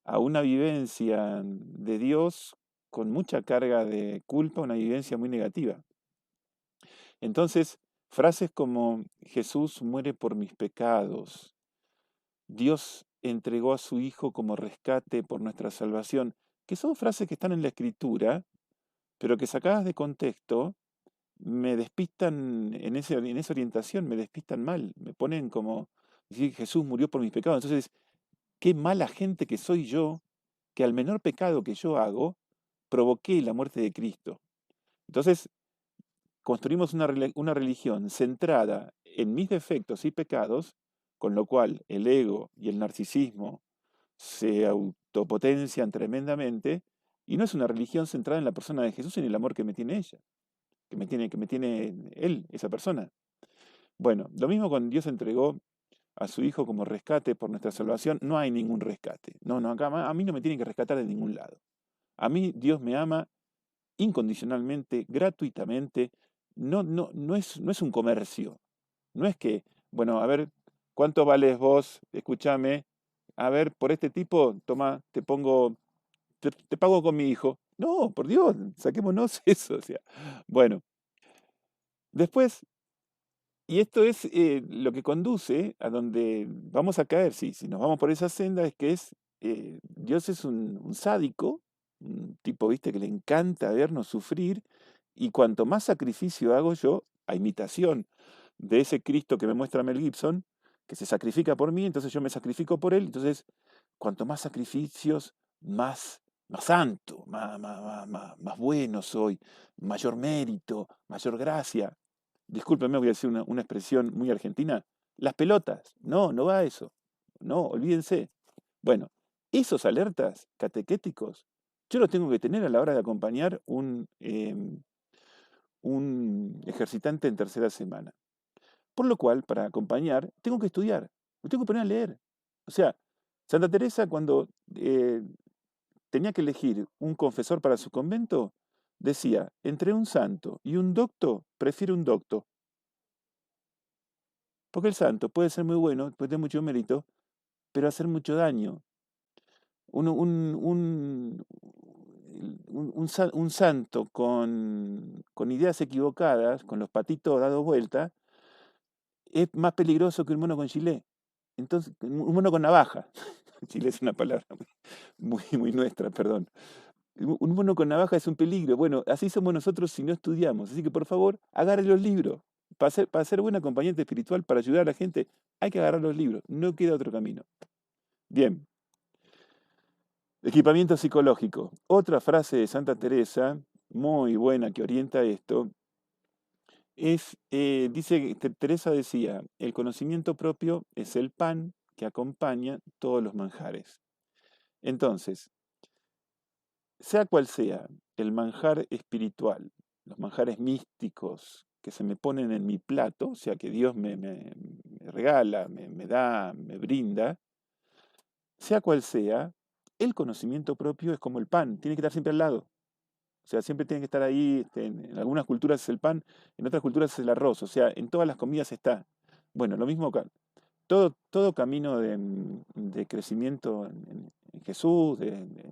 a una vivencia de Dios con mucha carga de culpa, una vivencia muy negativa. Entonces, frases como Jesús muere por mis pecados, Dios entregó a su Hijo como rescate por nuestra salvación, que son frases que están en la Escritura, pero que sacadas de contexto me despistan en esa orientación, me despistan mal, me ponen como decir Jesús murió por mis pecados. Entonces, qué mala gente que soy yo, que al menor pecado que yo hago, provoqué la muerte de Cristo. Entonces, construimos una religión centrada en mis defectos y pecados, con lo cual el ego y el narcisismo se autopotencian tremendamente, y no es una religión centrada en la persona de Jesús y en el amor que me tiene ella, que me tiene él, esa persona. Bueno, lo mismo cuando Dios entregó a su Hijo como rescate por nuestra salvación, no hay ningún rescate. No, acá a mí no me tienen que rescatar de ningún lado. A mí Dios me ama incondicionalmente, gratuitamente. No es un comercio. No es que, bueno, a ver, ¿cuánto vales vos? Escúchame. A ver, por este tipo, toma, te pago con mi hijo. No, por Dios, saquémonos eso. O sea, bueno, después, y esto es lo que conduce a donde vamos a caer, si nos vamos por esa senda, es que Dios es un sádico, un tipo, viste, que le encanta vernos sufrir, y cuanto más sacrificio hago yo, a imitación de ese Cristo que me muestra Mel Gibson, que se sacrifica por mí, entonces yo me sacrifico por él, entonces cuanto más sacrificios, más santo, más bueno soy, mayor mérito, mayor gracia. Discúlpeme, voy a decir una expresión muy argentina. Las pelotas. No va a eso. No, olvídense. Bueno, esos alertas catequéticos, yo los tengo que tener a la hora de acompañar un ejercitante en tercera semana. Por lo cual, para acompañar, tengo que estudiar, me tengo que poner a leer. O sea, Santa Teresa cuando tenía que elegir un confesor para su convento, decía, entre un santo y un docto, prefiero un docto. Porque el santo puede ser muy bueno, puede tener mucho mérito, pero hacer mucho daño. Uno- un, un- un santo con ideas equivocadas, con los patitos dados vuelta, es más peligroso que un mono con gilet. Entonces, un mono con navaja. Chile es una palabra muy nuestra, perdón. Un mono con navaja es un peligro. Bueno, así somos nosotros si no estudiamos. Así que por favor, agarre los libros. Para ser buen acompañante espiritual, para ayudar a la gente, hay que agarrar los libros. No queda otro camino. Bien, equipamiento psicológico. Otra frase de Santa Teresa, muy buena, que orienta esto, dice, Teresa decía, el conocimiento propio es el pan que acompaña todos los manjares. Entonces, sea cual sea el manjar espiritual, los manjares místicos que se me ponen en mi plato, o sea, que Dios me regala, me da, me brinda, sea cual sea, el conocimiento propio es como el pan, tiene que estar siempre al lado. O sea, siempre tiene que estar ahí, en algunas culturas es el pan, en otras culturas es el arroz, o sea, en todas las comidas está. Bueno, lo mismo acá. todo camino de crecimiento en Jesús,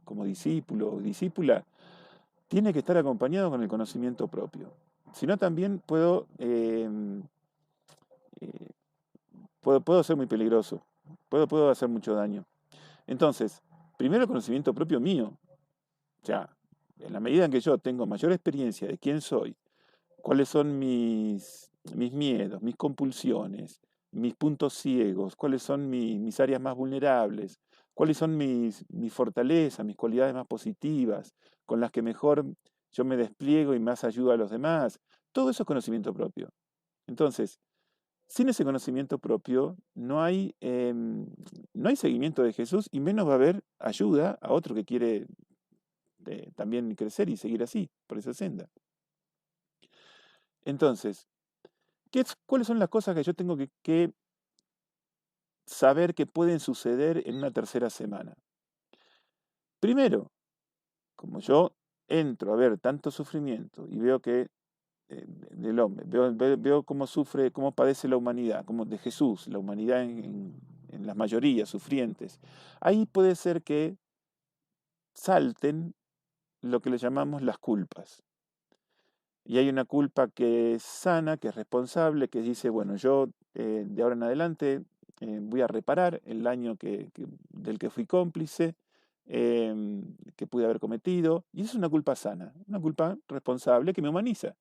como discípulo o discípula, tiene que estar acompañado con el conocimiento propio. Si no, también eh, puedo ser muy peligroso, puedo hacer mucho daño. Entonces, primero el conocimiento propio mío. O sea, en la medida en que yo tengo mayor experiencia de quién soy, cuáles son mis miedos, mis compulsiones, mis puntos ciegos, cuáles son mis áreas más vulnerables, cuáles son mis fortalezas, mis cualidades más positivas, con las que mejor yo me despliego y más ayudo a los demás. Todo eso es conocimiento propio. Entonces, sin ese conocimiento propio no hay seguimiento de Jesús y menos va a haber ayuda a otro que quiere también crecer y seguir así, por esa senda. Entonces, ¿cuáles son las cosas que yo tengo que saber que pueden suceder en una tercera semana? Primero, como yo entro a ver tanto sufrimiento y veo que del hombre, veo cómo sufre, cómo padece la humanidad, como de Jesús, la humanidad en las mayorías sufrientes, ahí puede ser que salten lo que le llamamos las culpas. Y hay una culpa que es sana, que es responsable, que dice, bueno, yo de ahora en adelante voy a reparar el daño del que fui cómplice, que pude haber cometido. Y esa es una culpa sana, una culpa responsable que me humaniza.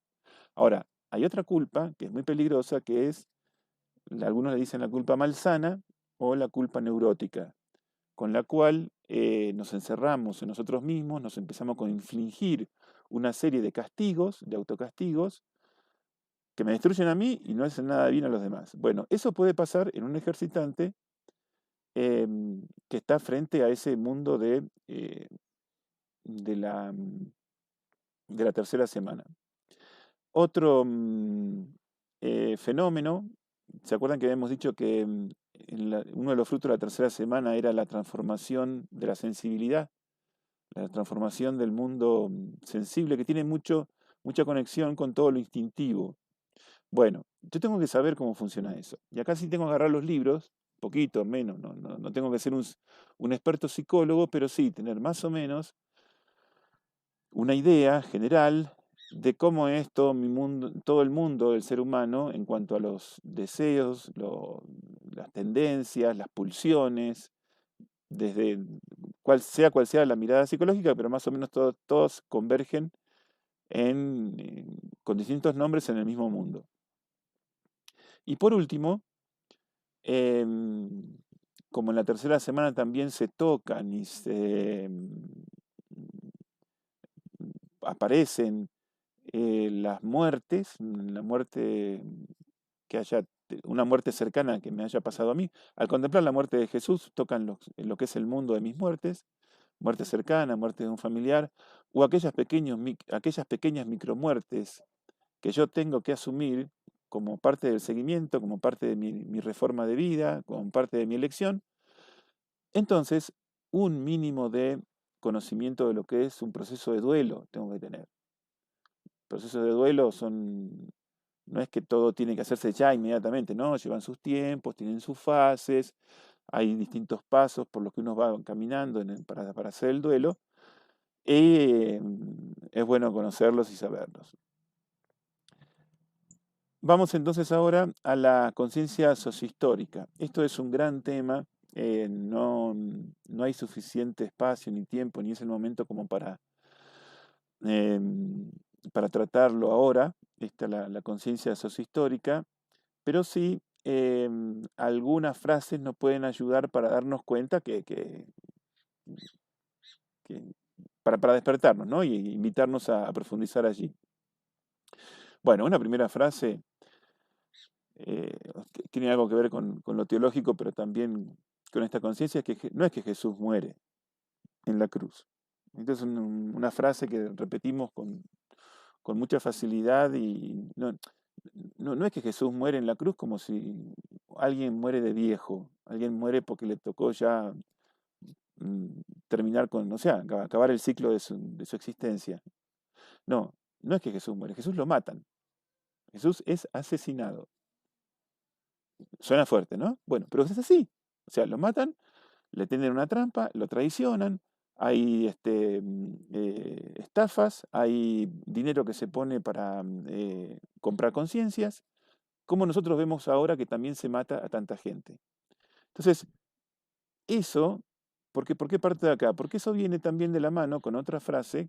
Ahora, hay otra culpa que es muy peligrosa, que es, algunos le dicen la culpa malsana o la culpa neurótica, con la cual nos encerramos en nosotros mismos, nos empezamos a infligir una serie de castigos, de autocastigos, que me destruyen a mí y no hacen nada bien a los demás. Bueno, eso puede pasar en un ejercitante que está frente a ese mundo de la, de la tercera semana. Otro fenómeno, ¿se acuerdan que habíamos dicho que uno de los frutos de la tercera semana era la transformación de la sensibilidad? La transformación del mundo sensible que tiene mucha conexión con todo lo instintivo. Bueno, yo tengo que saber cómo funciona eso. Y acá sí tengo que agarrar los libros, poquito, menos, no tengo que ser un experto psicólogo, pero sí tener más o menos una idea general de cómo es todo mi mundo, todo el mundo del ser humano en cuanto a los deseos, las tendencias, las pulsiones, desde cual sea la mirada psicológica, pero más o menos todos convergen con distintos nombres en el mismo mundo. Y por último, em, como en la tercera semana también se tocan y aparecen las muertes, la muerte que haya, una muerte cercana que me haya pasado a mí. Al contemplar la muerte de Jesús, tocan lo que es el mundo de mis muertes, muerte cercana, muerte de un familiar, o aquellas pequeñas micromuertes que yo tengo que asumir como parte del seguimiento, como parte de mi reforma de vida, como parte de mi elección. Entonces, un mínimo de conocimiento de lo que es un proceso de duelo tengo que tener. Procesos de duelo no es que todo tiene que hacerse ya inmediatamente, no, llevan sus tiempos, tienen sus fases, hay distintos pasos por los que uno va caminando para hacer el duelo, y es bueno conocerlos y saberlos. Vamos entonces ahora a la conciencia sociohistórica. Esto es un gran tema, no hay suficiente espacio ni tiempo, ni es el momento como para tratarlo ahora, la conciencia sociohistórica, pero sí algunas frases nos pueden ayudar para darnos cuenta que- para despertarnos, ¿no? Y invitarnos a profundizar allí. Bueno, una primera frase eh, que tiene algo que ver con lo teológico, pero también con esta conciencia, es que no es que Jesús muere en la cruz. Entonces, una frase que repetimos con mucha facilidad y no es que Jesús muere en la cruz como si alguien muere de viejo, alguien muere porque le tocó ya terminar con, o sea, acabar el ciclo de su existencia. No, no es que Jesús muere, Jesús lo matan, Jesús es asesinado. Suena fuerte, ¿no? Bueno, pero es así. O sea, lo matan, le tienden una trampa, lo traicionan, hay estafas, hay dinero que se pone para comprar conciencias, como nosotros vemos ahora que también se mata a tanta gente. Entonces, eso, ¿por qué parte de acá? Porque eso viene también de la mano con otra frase,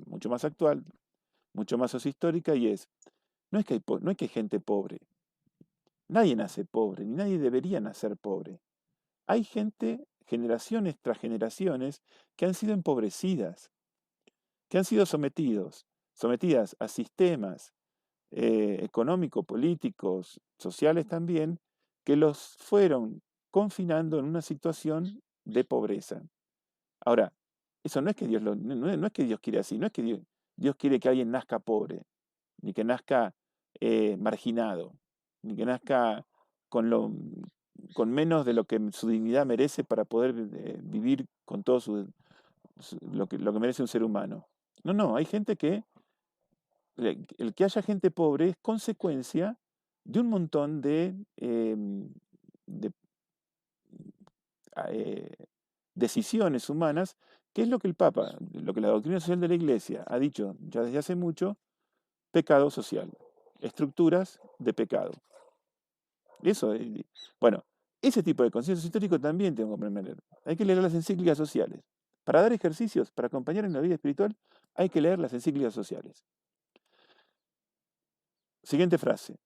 mucho más actual, mucho más sociohistórica, y es, no es que hay gente pobre, nadie nace pobre, ni nadie debería nacer pobre. Hay gente, generaciones tras generaciones, que han sido empobrecidas, que han sido sometidas a sistemas económicos, políticos, sociales también, que los fueron confinando en una situación de pobreza. Ahora, eso no es que no es que Dios quiere así, no es que Dios quiere que alguien nazca pobre, ni que nazca marginado, ni que nazca con, lo, con menos de lo que su dignidad merece para poder vivir con todo lo que merece un ser humano. No, no, hay gente que, el que haya gente pobre es consecuencia de un montón de eh, decisiones humanas, que es lo que el Papa, lo que la doctrina social de la Iglesia ha dicho ya desde hace mucho, pecado social, estructuras de pecado. Eso, bueno, ese tipo de conciencia histórico también tengo que aprender. Hay que leer las encíclicas sociales. Para dar ejercicios, para acompañar en la vida espiritual, hay que leer las encíclicas sociales. Siguiente frase,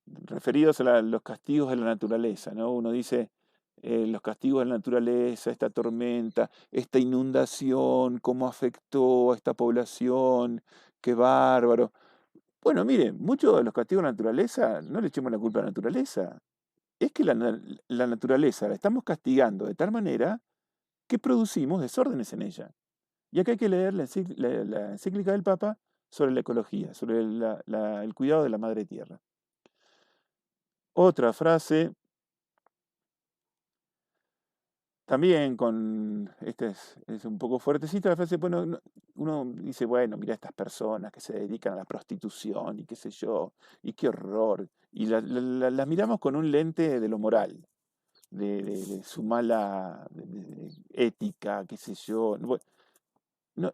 referidos a los castigos de la naturaleza, ¿no? Uno dice, los castigos de la naturaleza, esta tormenta, esta inundación, cómo afectó a esta población, qué bárbaro. Bueno, mire, muchos de los castigos de la naturaleza, no le echemos la culpa a la naturaleza. Es que la naturaleza la estamos castigando de tal manera que producimos desórdenes en ella. Y acá hay que leer la encíclica del Papa sobre la ecología, sobre el cuidado de la madre tierra. Otra frase, también es un poco fuertecita la frase, bueno, uno dice, bueno, mira estas personas que se dedican a la prostitución y qué sé yo, y qué horror. Y las miramos con un lente de lo moral, de su mala de ética, qué sé yo. Bueno,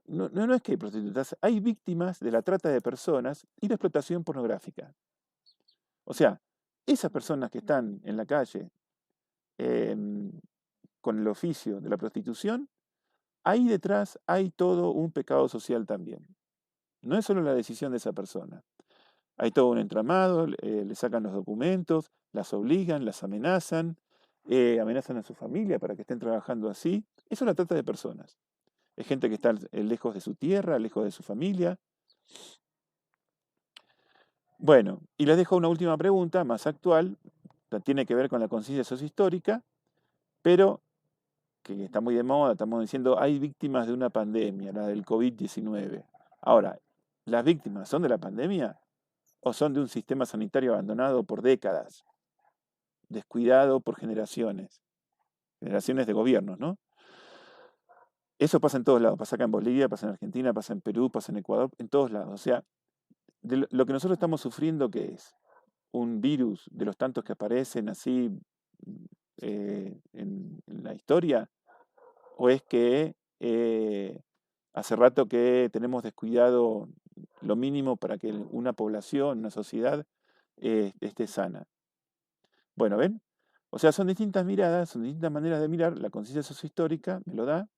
no es que hay prostitutas, hay víctimas de la trata de personas y la explotación pornográfica. O sea, esas personas que están en la calle em, con el oficio de la prostitución, ahí detrás hay todo un pecado social también. No es solo la decisión de esa persona. Hay todo un entramado, le sacan los documentos, las obligan, las amenazan, amenazan a su familia para que estén trabajando así. Eso es la trata de personas. Es gente que está lejos de su tierra, lejos de su familia. Bueno, y les dejo una última pregunta, más actual, tiene que ver con la conciencia sociohistórica, pero que está muy de moda, estamos diciendo, hay víctimas de una pandemia, la del COVID-19. Ahora, ¿las víctimas son de la pandemia o son de un sistema sanitario abandonado por décadas, descuidado por generaciones de gobiernos, ¿no? Eso pasa en todos lados, pasa acá en Bolivia, pasa en Argentina, pasa en Perú, pasa en Ecuador, en todos lados. O sea, de lo que nosotros estamos sufriendo, ¿qué es? Un virus de los tantos que aparecen así en la historia, o es que hace rato que tenemos descuidado lo mínimo para que una población, una sociedad esté sana. Bueno, ¿ven? O sea, son distintas miradas, son distintas maneras de mirar, la conciencia sociohistórica me lo da,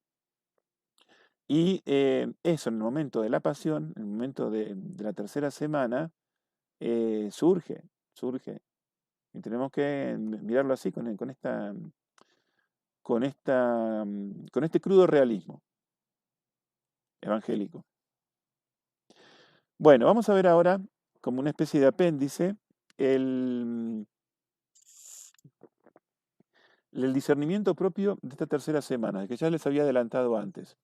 y eso en el momento de la pasión, en el momento de la tercera semana, surge. Y tenemos que mirarlo así, con este crudo realismo evangélico. Bueno, vamos a ver ahora, como una especie de apéndice, el, el discernimiento propio de esta tercera semana, que ya les había adelantado antes.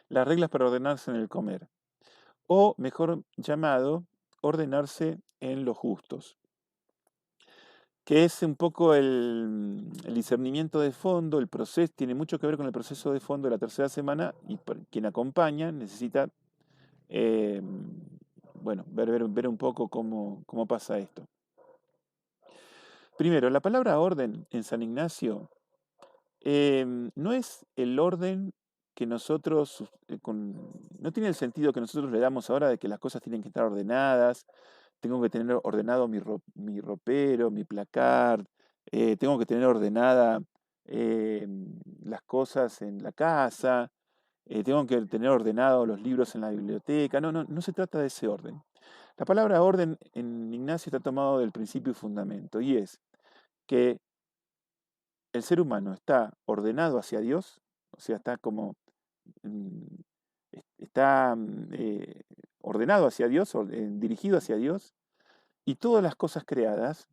Las reglas para ordenarse en el comer, o mejor llamado, ordenarse en los justos, que es un poco el discernimiento de fondo, el proceso, tiene mucho que ver con el proceso de fondo de la tercera semana, y quien acompaña necesita bueno, ver un poco cómo pasa esto. Primero, la palabra orden en San Ignacio no es el orden que nosotros, no tiene el sentido que nosotros le damos ahora de que las cosas tienen que estar ordenadas, tengo que tener ordenado mi ropero, mi placard, tengo que tener ordenada las cosas en la casa, tengo que tener ordenados los libros en la biblioteca. No, no, no se trata de ese orden. La palabra orden en Ignacio está tomado del principio y fundamento, y es que el ser humano está ordenado hacia Dios, o sea, está como, mm, está ordenado hacia Dios, dirigido hacia Dios, y todas las cosas creadas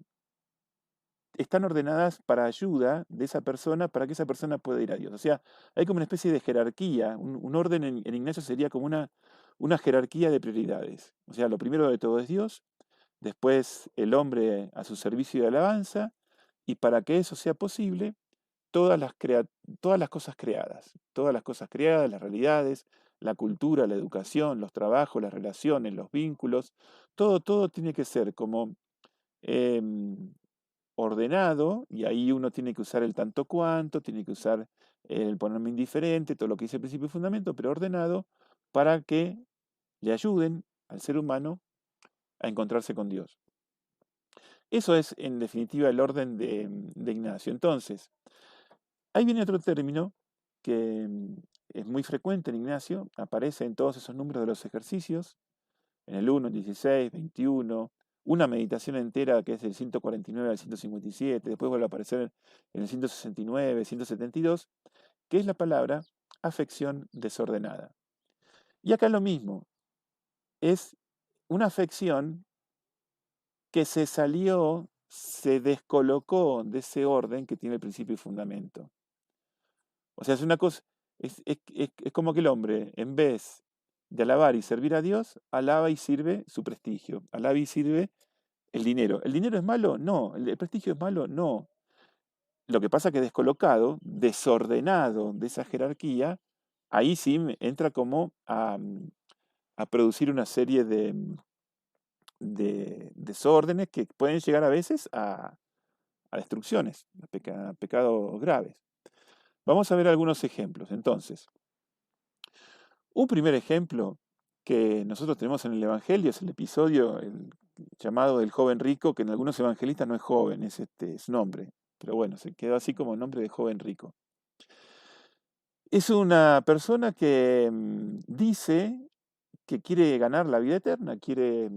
están ordenadas para ayuda de esa persona, para que esa persona pueda ir a Dios. O sea, hay como una especie de jerarquía, un orden en Ignacio sería como una jerarquía de prioridades. O sea, lo primero de todo es Dios, después el hombre a su servicio de alabanza, y para que eso sea posible, todas las, todas las cosas creadas, las realidades, la cultura, la educación, los trabajos, las relaciones, los vínculos, todo tiene que ser como em, ordenado, y ahí uno tiene que usar el tanto cuanto, tiene que usar el ponerme indiferente, todo lo que dice el principio y fundamento, pero ordenado para que le ayuden al ser humano a encontrarse con Dios. Eso es, en definitiva, el orden de Ignacio. Entonces, ahí viene otro término que es muy frecuente en Ignacio, aparece en todos esos números de los ejercicios, en el 1, el 16, 21, una meditación entera que es del 149 al 157, después vuelve a aparecer en el 169, 172, que es la palabra afección desordenada. Y acá lo mismo, es una afección que se salió, se descolocó de ese orden que tiene el principio y fundamento. O sea, es una cosa, es como que el hombre, en vez de alabar y servir a Dios, alaba y sirve su prestigio, alaba y sirve el dinero. ¿El dinero es malo? No. ¿El prestigio es malo? No. Lo que pasa es que descolocado, desordenado de esa jerarquía, ahí sí entra como a producir una serie de desórdenes que pueden llegar a veces a destrucciones, a pecados graves. Vamos a ver algunos ejemplos. Entonces, un primer ejemplo que nosotros tenemos en el Evangelio es el episodio llamado del joven rico, que en algunos evangelistas no es joven, es nombre. Pero bueno, se quedó así como nombre de joven rico. Es una persona que dice que quiere ganar la vida eterna, quiere,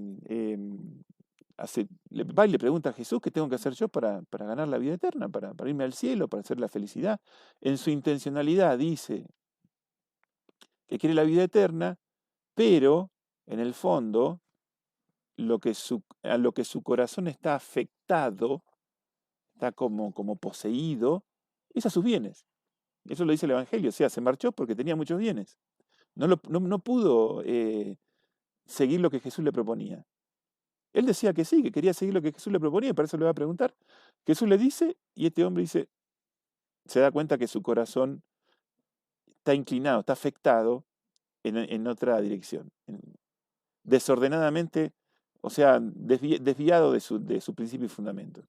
va y le pregunta a Jesús qué tengo que hacer yo para ganar la vida eterna, para irme al cielo, para hacer la felicidad. En su intencionalidad dice que quiere la vida eterna, pero en el fondo a lo que su corazón está afectado, está como poseído, es a sus bienes. Eso lo dice el Evangelio, o sea, se marchó porque tenía muchos bienes. No pudo seguir lo que Jesús le proponía. Él decía que sí, que quería seguir lo que Jesús le proponía, y para eso le va a preguntar. Jesús le dice, y este hombre dice, se da cuenta que su corazón está inclinado, está afectado en otra dirección, desordenadamente, o sea, desviado de su principio y fundamento.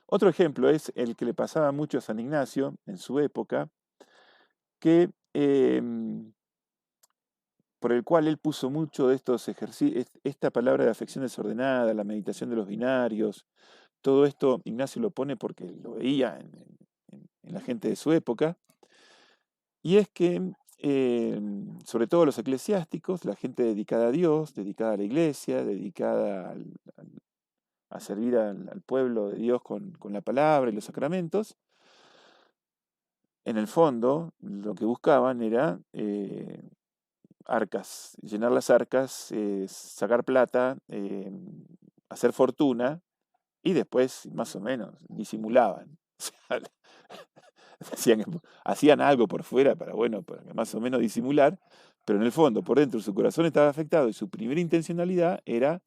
Otro ejemplo es el que le pasaba mucho a San Ignacio en su época, que por el cual él puso mucho de estos ejercicios, esta palabra de afección desordenada, la meditación de los binarios, todo esto Ignacio lo pone porque lo veía en la gente de su época, y es que sobre todo los eclesiásticos, la gente dedicada a Dios, dedicada a la iglesia, dedicada a servir al pueblo de Dios con la palabra y los sacramentos, en el fondo lo que buscaban era arcas, llenar las arcas, sacar plata, hacer fortuna y después más o menos disimulaban. O sea, hacían algo por fuera bueno, para más o menos disimular, pero en el fondo, por dentro, su corazón estaba afectado y su primera intencionalidad era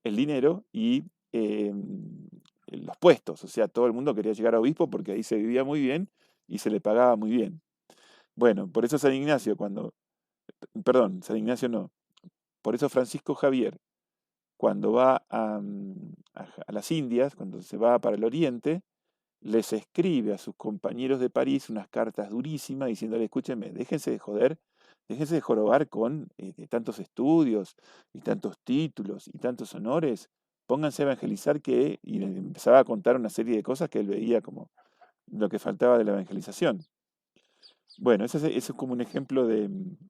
el dinero y los puestos. O sea, todo el mundo quería llegar a obispo porque ahí se vivía muy bien y se le pagaba muy bien. Bueno, por eso San Ignacio, San Ignacio no, por eso Francisco Javier, cuando va a las Indias, cuando se va para el Oriente, les escribe a sus compañeros de París unas cartas durísimas diciéndole, escúchenme, déjense de joder, déjense de jorobar con de tantos estudios y tantos títulos y tantos honores, pónganse a evangelizar y le empezaba a contar una serie de cosas que él veía como lo que faltaba de la evangelización. Bueno, ese es como un ejemplo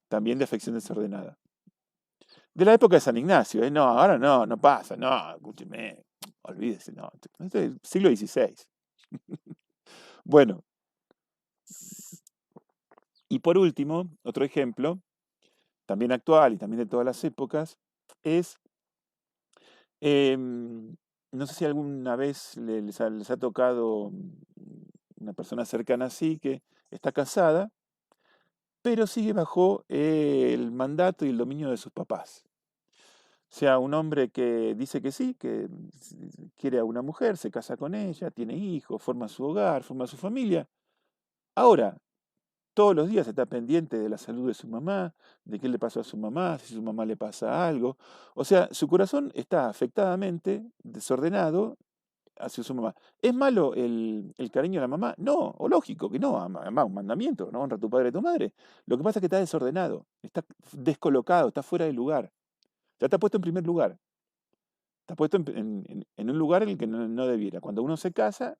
también de afección desordenada. De la época de San Ignacio, ¿eh? No, ahora no, no pasa, no, escúcheme, olvídese, no, esto es el siglo XVI. Bueno, y por último, otro ejemplo, también actual y también de todas las épocas, es, em, no sé si alguna vez les ha tocado una persona cercana así que está casada, pero sigue bajo el mandato y el dominio de sus papás. O sea, un hombre que dice que sí, que quiere a una mujer, se casa con ella, tiene hijos, forma su hogar, forma su familia. Ahora, todos los días está pendiente de la salud de su mamá, de qué le pasó a su mamá, si su mamá le pasa algo. O sea, su corazón está afectadamente desordenado hacia su mamá. ¿Es malo el cariño de la mamá? No, o lógico que no, además un mandamiento, no honra a tu padre y a tu madre. Lo que pasa es que está desordenado, está descolocado, está fuera de lugar. Ya está puesto en primer lugar. Está puesto en un lugar en el que no debiera. Cuando uno se casa,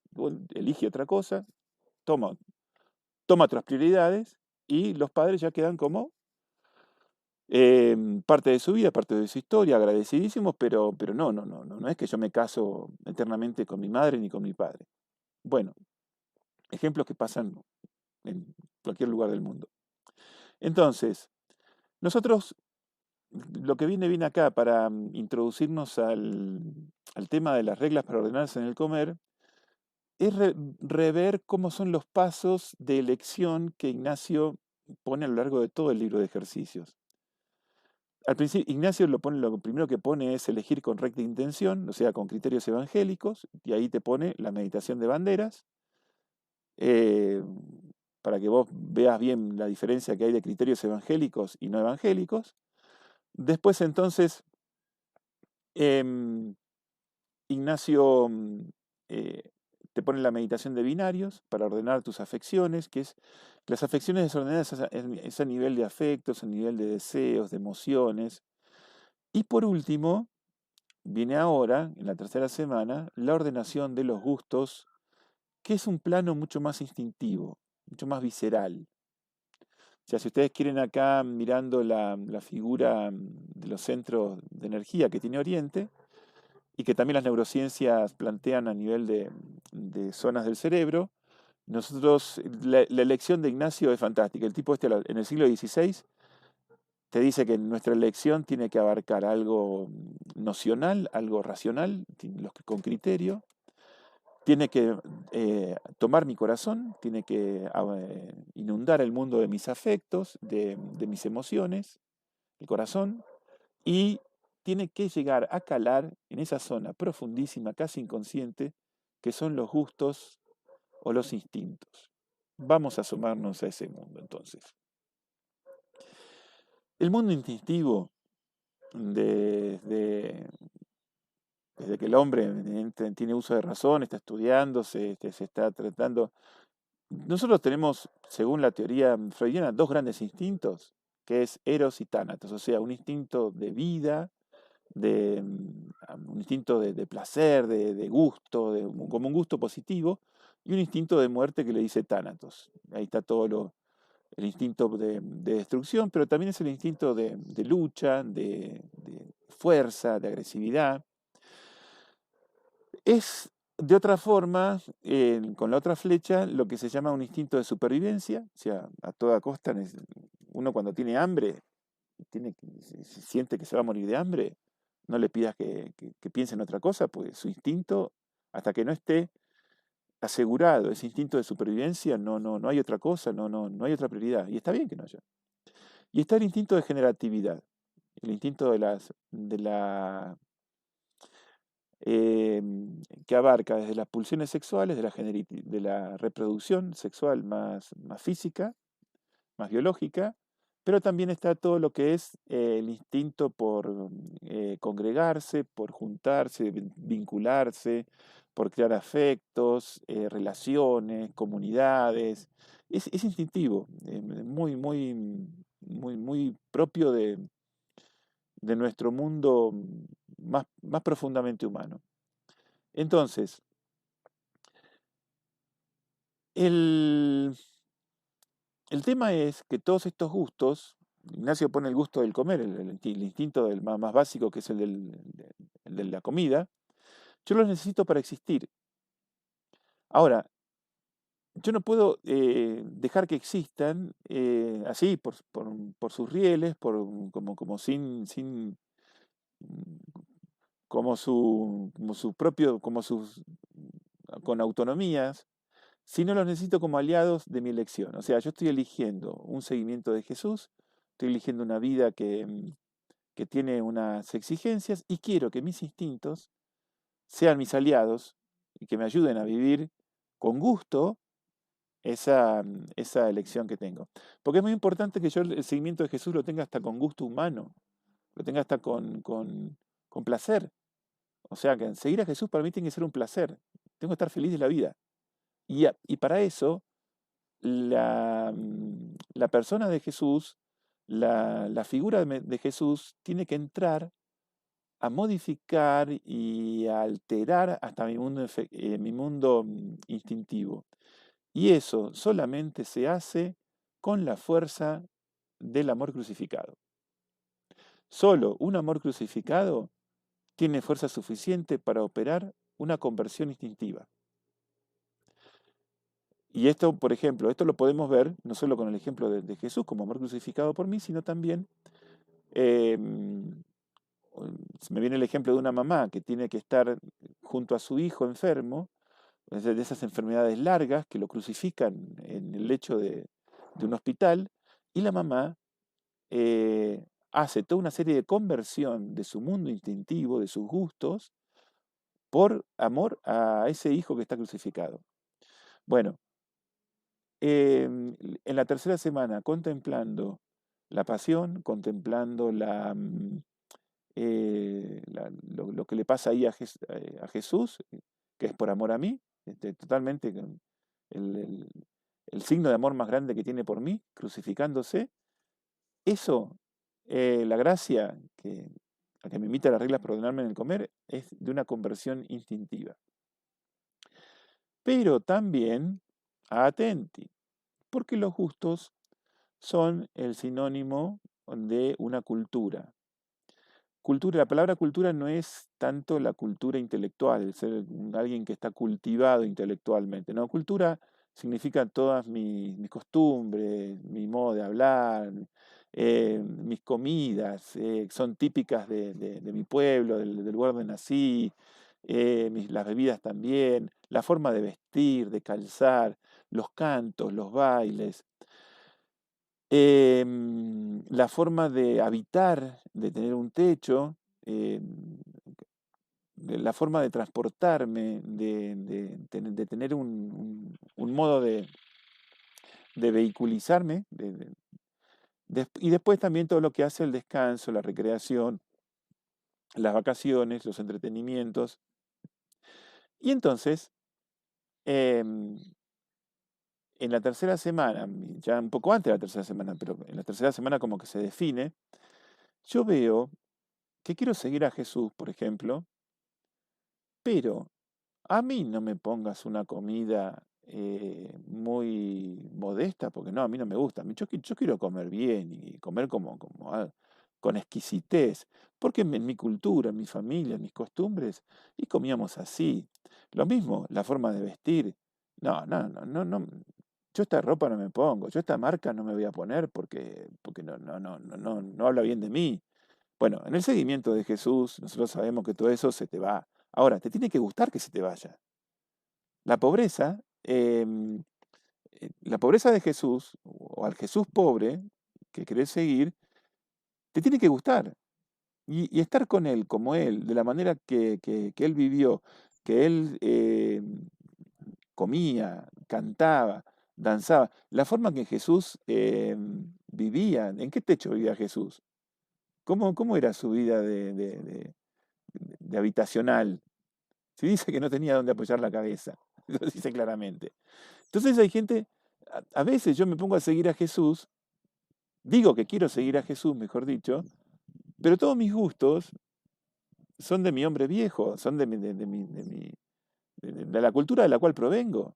elige otra cosa, toma, toma otras prioridades y los padres ya quedan como parte de su vida, parte de su historia, agradecidísimos, pero no es que yo me caso eternamente con mi madre ni con mi padre. Bueno, ejemplos que pasan en cualquier lugar del mundo. Entonces, nosotros lo que viene acá para introducirnos al tema de las reglas para ordenarse en el comer, es rever cómo son los pasos de elección que Ignacio pone a lo largo de todo el libro de ejercicios. Al principio, Ignacio lo primero que pone es elegir con recta intención, o sea, con criterios evangélicos, y ahí te pone la meditación de banderas, eh, para que vos veas bien la diferencia que hay de criterios evangélicos y no evangélicos. Después entonces, em, Ignacio eh, te pone la meditación de binarios para ordenar tus afecciones, que es las afecciones desordenadas es a nivel de afectos, a nivel de deseos, de emociones. Y por último, viene ahora, en la tercera semana, la ordenación de los gustos, que es un plano mucho más instintivo, mucho más visceral. O sea, si ustedes quieren acá mirando la figura de los centros de energía que tiene Oriente, y que también las neurociencias plantean a nivel de zonas del cerebro, nosotros, la elección de Ignacio es fantástica. El tipo este en el siglo XVI te dice que nuestra elección tiene que abarcar algo nocional, algo racional, con criterio, tiene que tomar mi corazón, tiene que inundar el mundo de mis afectos, de mis emociones, el corazón, y tiene que llegar a calar en esa zona profundísima, casi inconsciente, que son los gustos o los instintos. Vamos a asomarnos a ese mundo entonces. El mundo instintivo, desde, desde que el hombre tiene uso de razón, está estudiando, se está tratando. Nosotros tenemos, según la teoría freudiana, dos grandes instintos, que es Eros y Tánatos, o sea, un instinto de vida, un instinto de placer, de gusto, como un gusto positivo, y un instinto de muerte que le dice Tánatos. Ahí está todo el instinto de destrucción, pero también es el instinto de lucha, de fuerza, de agresividad. Es de otra forma, con la otra flecha, lo que se llama un instinto de supervivencia, o sea, a toda costa, uno cuando tiene hambre, siente que se va a morir de hambre, no le pidas que piense en otra cosa, pues su instinto, hasta que no esté asegurado ese instinto de supervivencia, no hay otra cosa, no hay otra prioridad. Y está bien que no haya. Y está el instinto de generatividad, el instinto que abarca desde las pulsiones sexuales, de la reproducción sexual más física, más biológica, pero también está todo lo que es el instinto por congregarse, por juntarse, vincularse, por crear afectos, relaciones, comunidades. Es instintivo, muy propio de nuestro mundo más profundamente humano. Entonces, el, el tema es que todos estos gustos, Ignacio pone el gusto del comer, el instinto del más básico, que es el de la comida, yo los necesito para existir. Ahora, yo no puedo dejar que existan así, por sus rieles, como sin como su propio, con autonomías, sino los necesito como aliados de mi elección. O sea, yo estoy eligiendo un seguimiento de Jesús, estoy eligiendo una vida que tiene unas exigencias y quiero que mis instintos sean mis aliados y que me ayuden a vivir con gusto esa elección que tengo. Porque es muy importante que yo el seguimiento de Jesús lo tenga hasta con gusto humano, lo tenga hasta con placer. O sea, que seguir a Jesús para mí tiene que ser un placer. Tengo que estar feliz de la vida. Y para eso, la persona de Jesús, la figura de Jesús, tiene que entrar a modificar y a alterar hasta mi mundo instintivo. Y eso solamente se hace con la fuerza del amor crucificado. Solo un amor crucificado tiene fuerza suficiente para operar una conversión instintiva. Y esto, por ejemplo, esto lo podemos ver no solo con el ejemplo de Jesús como amor crucificado por mí, sino también, eh, me viene el ejemplo de una mamá que tiene que estar junto a su hijo enfermo, de esas enfermedades largas que lo crucifican en el lecho de un hospital, y la mamá hace toda una serie de conversión de su mundo instintivo, de sus gustos, por amor a ese hijo que está crucificado. Bueno, en la tercera semana, contemplando la pasión, contemplando lo que le pasa ahí a Jesús, que es por amor a mí, totalmente el, el- el signo de amor más grande que tiene por mí, crucificándose, eso, la gracia a que me invita las reglas para ordenarme en el comer, es de una conversión instintiva. Pero también, atenti, porque los gustos son el sinónimo de una cultura. Cultura, la palabra cultura no es tanto la cultura intelectual, el ser alguien que está cultivado intelectualmente. No, cultura significa todas mis costumbres, mi modo de hablar, mis comidas, son típicas de mi pueblo, del lugar donde nací, las bebidas también, la forma de vestir, de calzar, los cantos, los bailes. La forma de habitar, de tener un techo, la forma de transportarme, de tener un modo de vehiculizarme, y después también todo lo que hace el descanso, la recreación, las vacaciones, los entretenimientos. Y entonces, em, en la tercera semana, ya un poco antes de la tercera semana, pero en la tercera semana como que se define, yo veo que quiero seguir a Jesús, por ejemplo, pero a mí no me pongas una comida muy modesta, porque no, a mí no me gusta. Yo quiero comer bien y comer con exquisitez, porque en mi cultura, en mi familia, en mis costumbres, y comíamos así. Lo mismo, la forma de vestir. No. Yo esta ropa no me pongo, yo esta marca no me voy a poner porque no habla bien de mí. Bueno, en el seguimiento de Jesús, nosotros sabemos que todo eso se te va. Ahora, te tiene que gustar que se te vaya. La pobreza, la pobreza de Jesús, o al Jesús pobre que querés seguir, te tiene que gustar. Y estar con Él, como Él, de la manera que Él vivió, que Él comía, cantaba, danzaba. La forma que Jesús vivían? ¿En qué techo vivía Jesús? ¿Cómo era su vida de habitacional? Si dice que no tenía dónde apoyar la cabeza, lo dice claramente. Entonces hay gente, a veces yo me pongo a seguir a Jesús, digo que quiero seguir a Jesús, mejor dicho, pero todos mis gustos son de mi hombre viejo, son de la cultura de la cual provengo.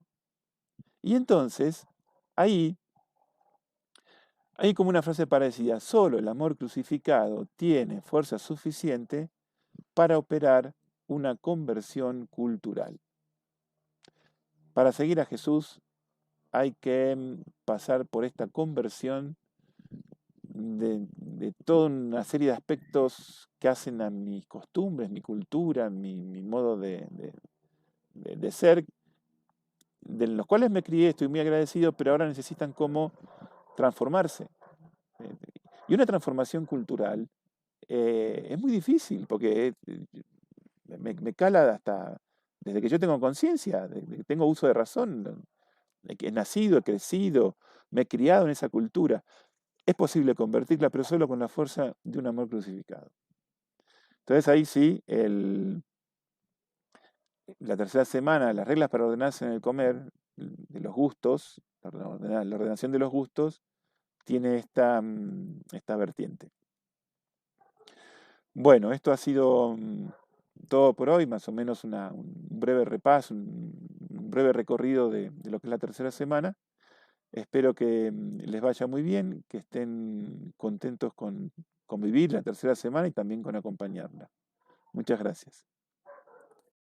Y entonces, ahí hay como una frase parecida, solo el amor crucificado tiene fuerza suficiente para operar una conversión cultural. Para seguir a Jesús hay que pasar por esta conversión de toda una serie de aspectos que hacen a mis costumbres, mi cultura, mi modo de ser, de los cuales me crié, estoy muy agradecido, pero ahora necesitan como transformarse. Eh, Y una transformación cultural es muy difícil, porque me cala hasta desde que yo tengo conciencia, desde que tengo uso de razón, ¿no? De que he nacido, he crecido, me he criado en esa cultura. Es posible convertirla, pero solo con la fuerza de un amor crucificado. Entonces ahí sí, la tercera semana, las reglas para ordenarse en el comer, de los gustos, la ordenación de los gustos, tiene esta vertiente. Bueno, esto ha sido todo por hoy, más o menos un breve repaso, un breve recorrido de lo que es la tercera semana. Espero que les vaya muy bien, que estén contentos con vivir la tercera semana y también con acompañarla. Muchas gracias.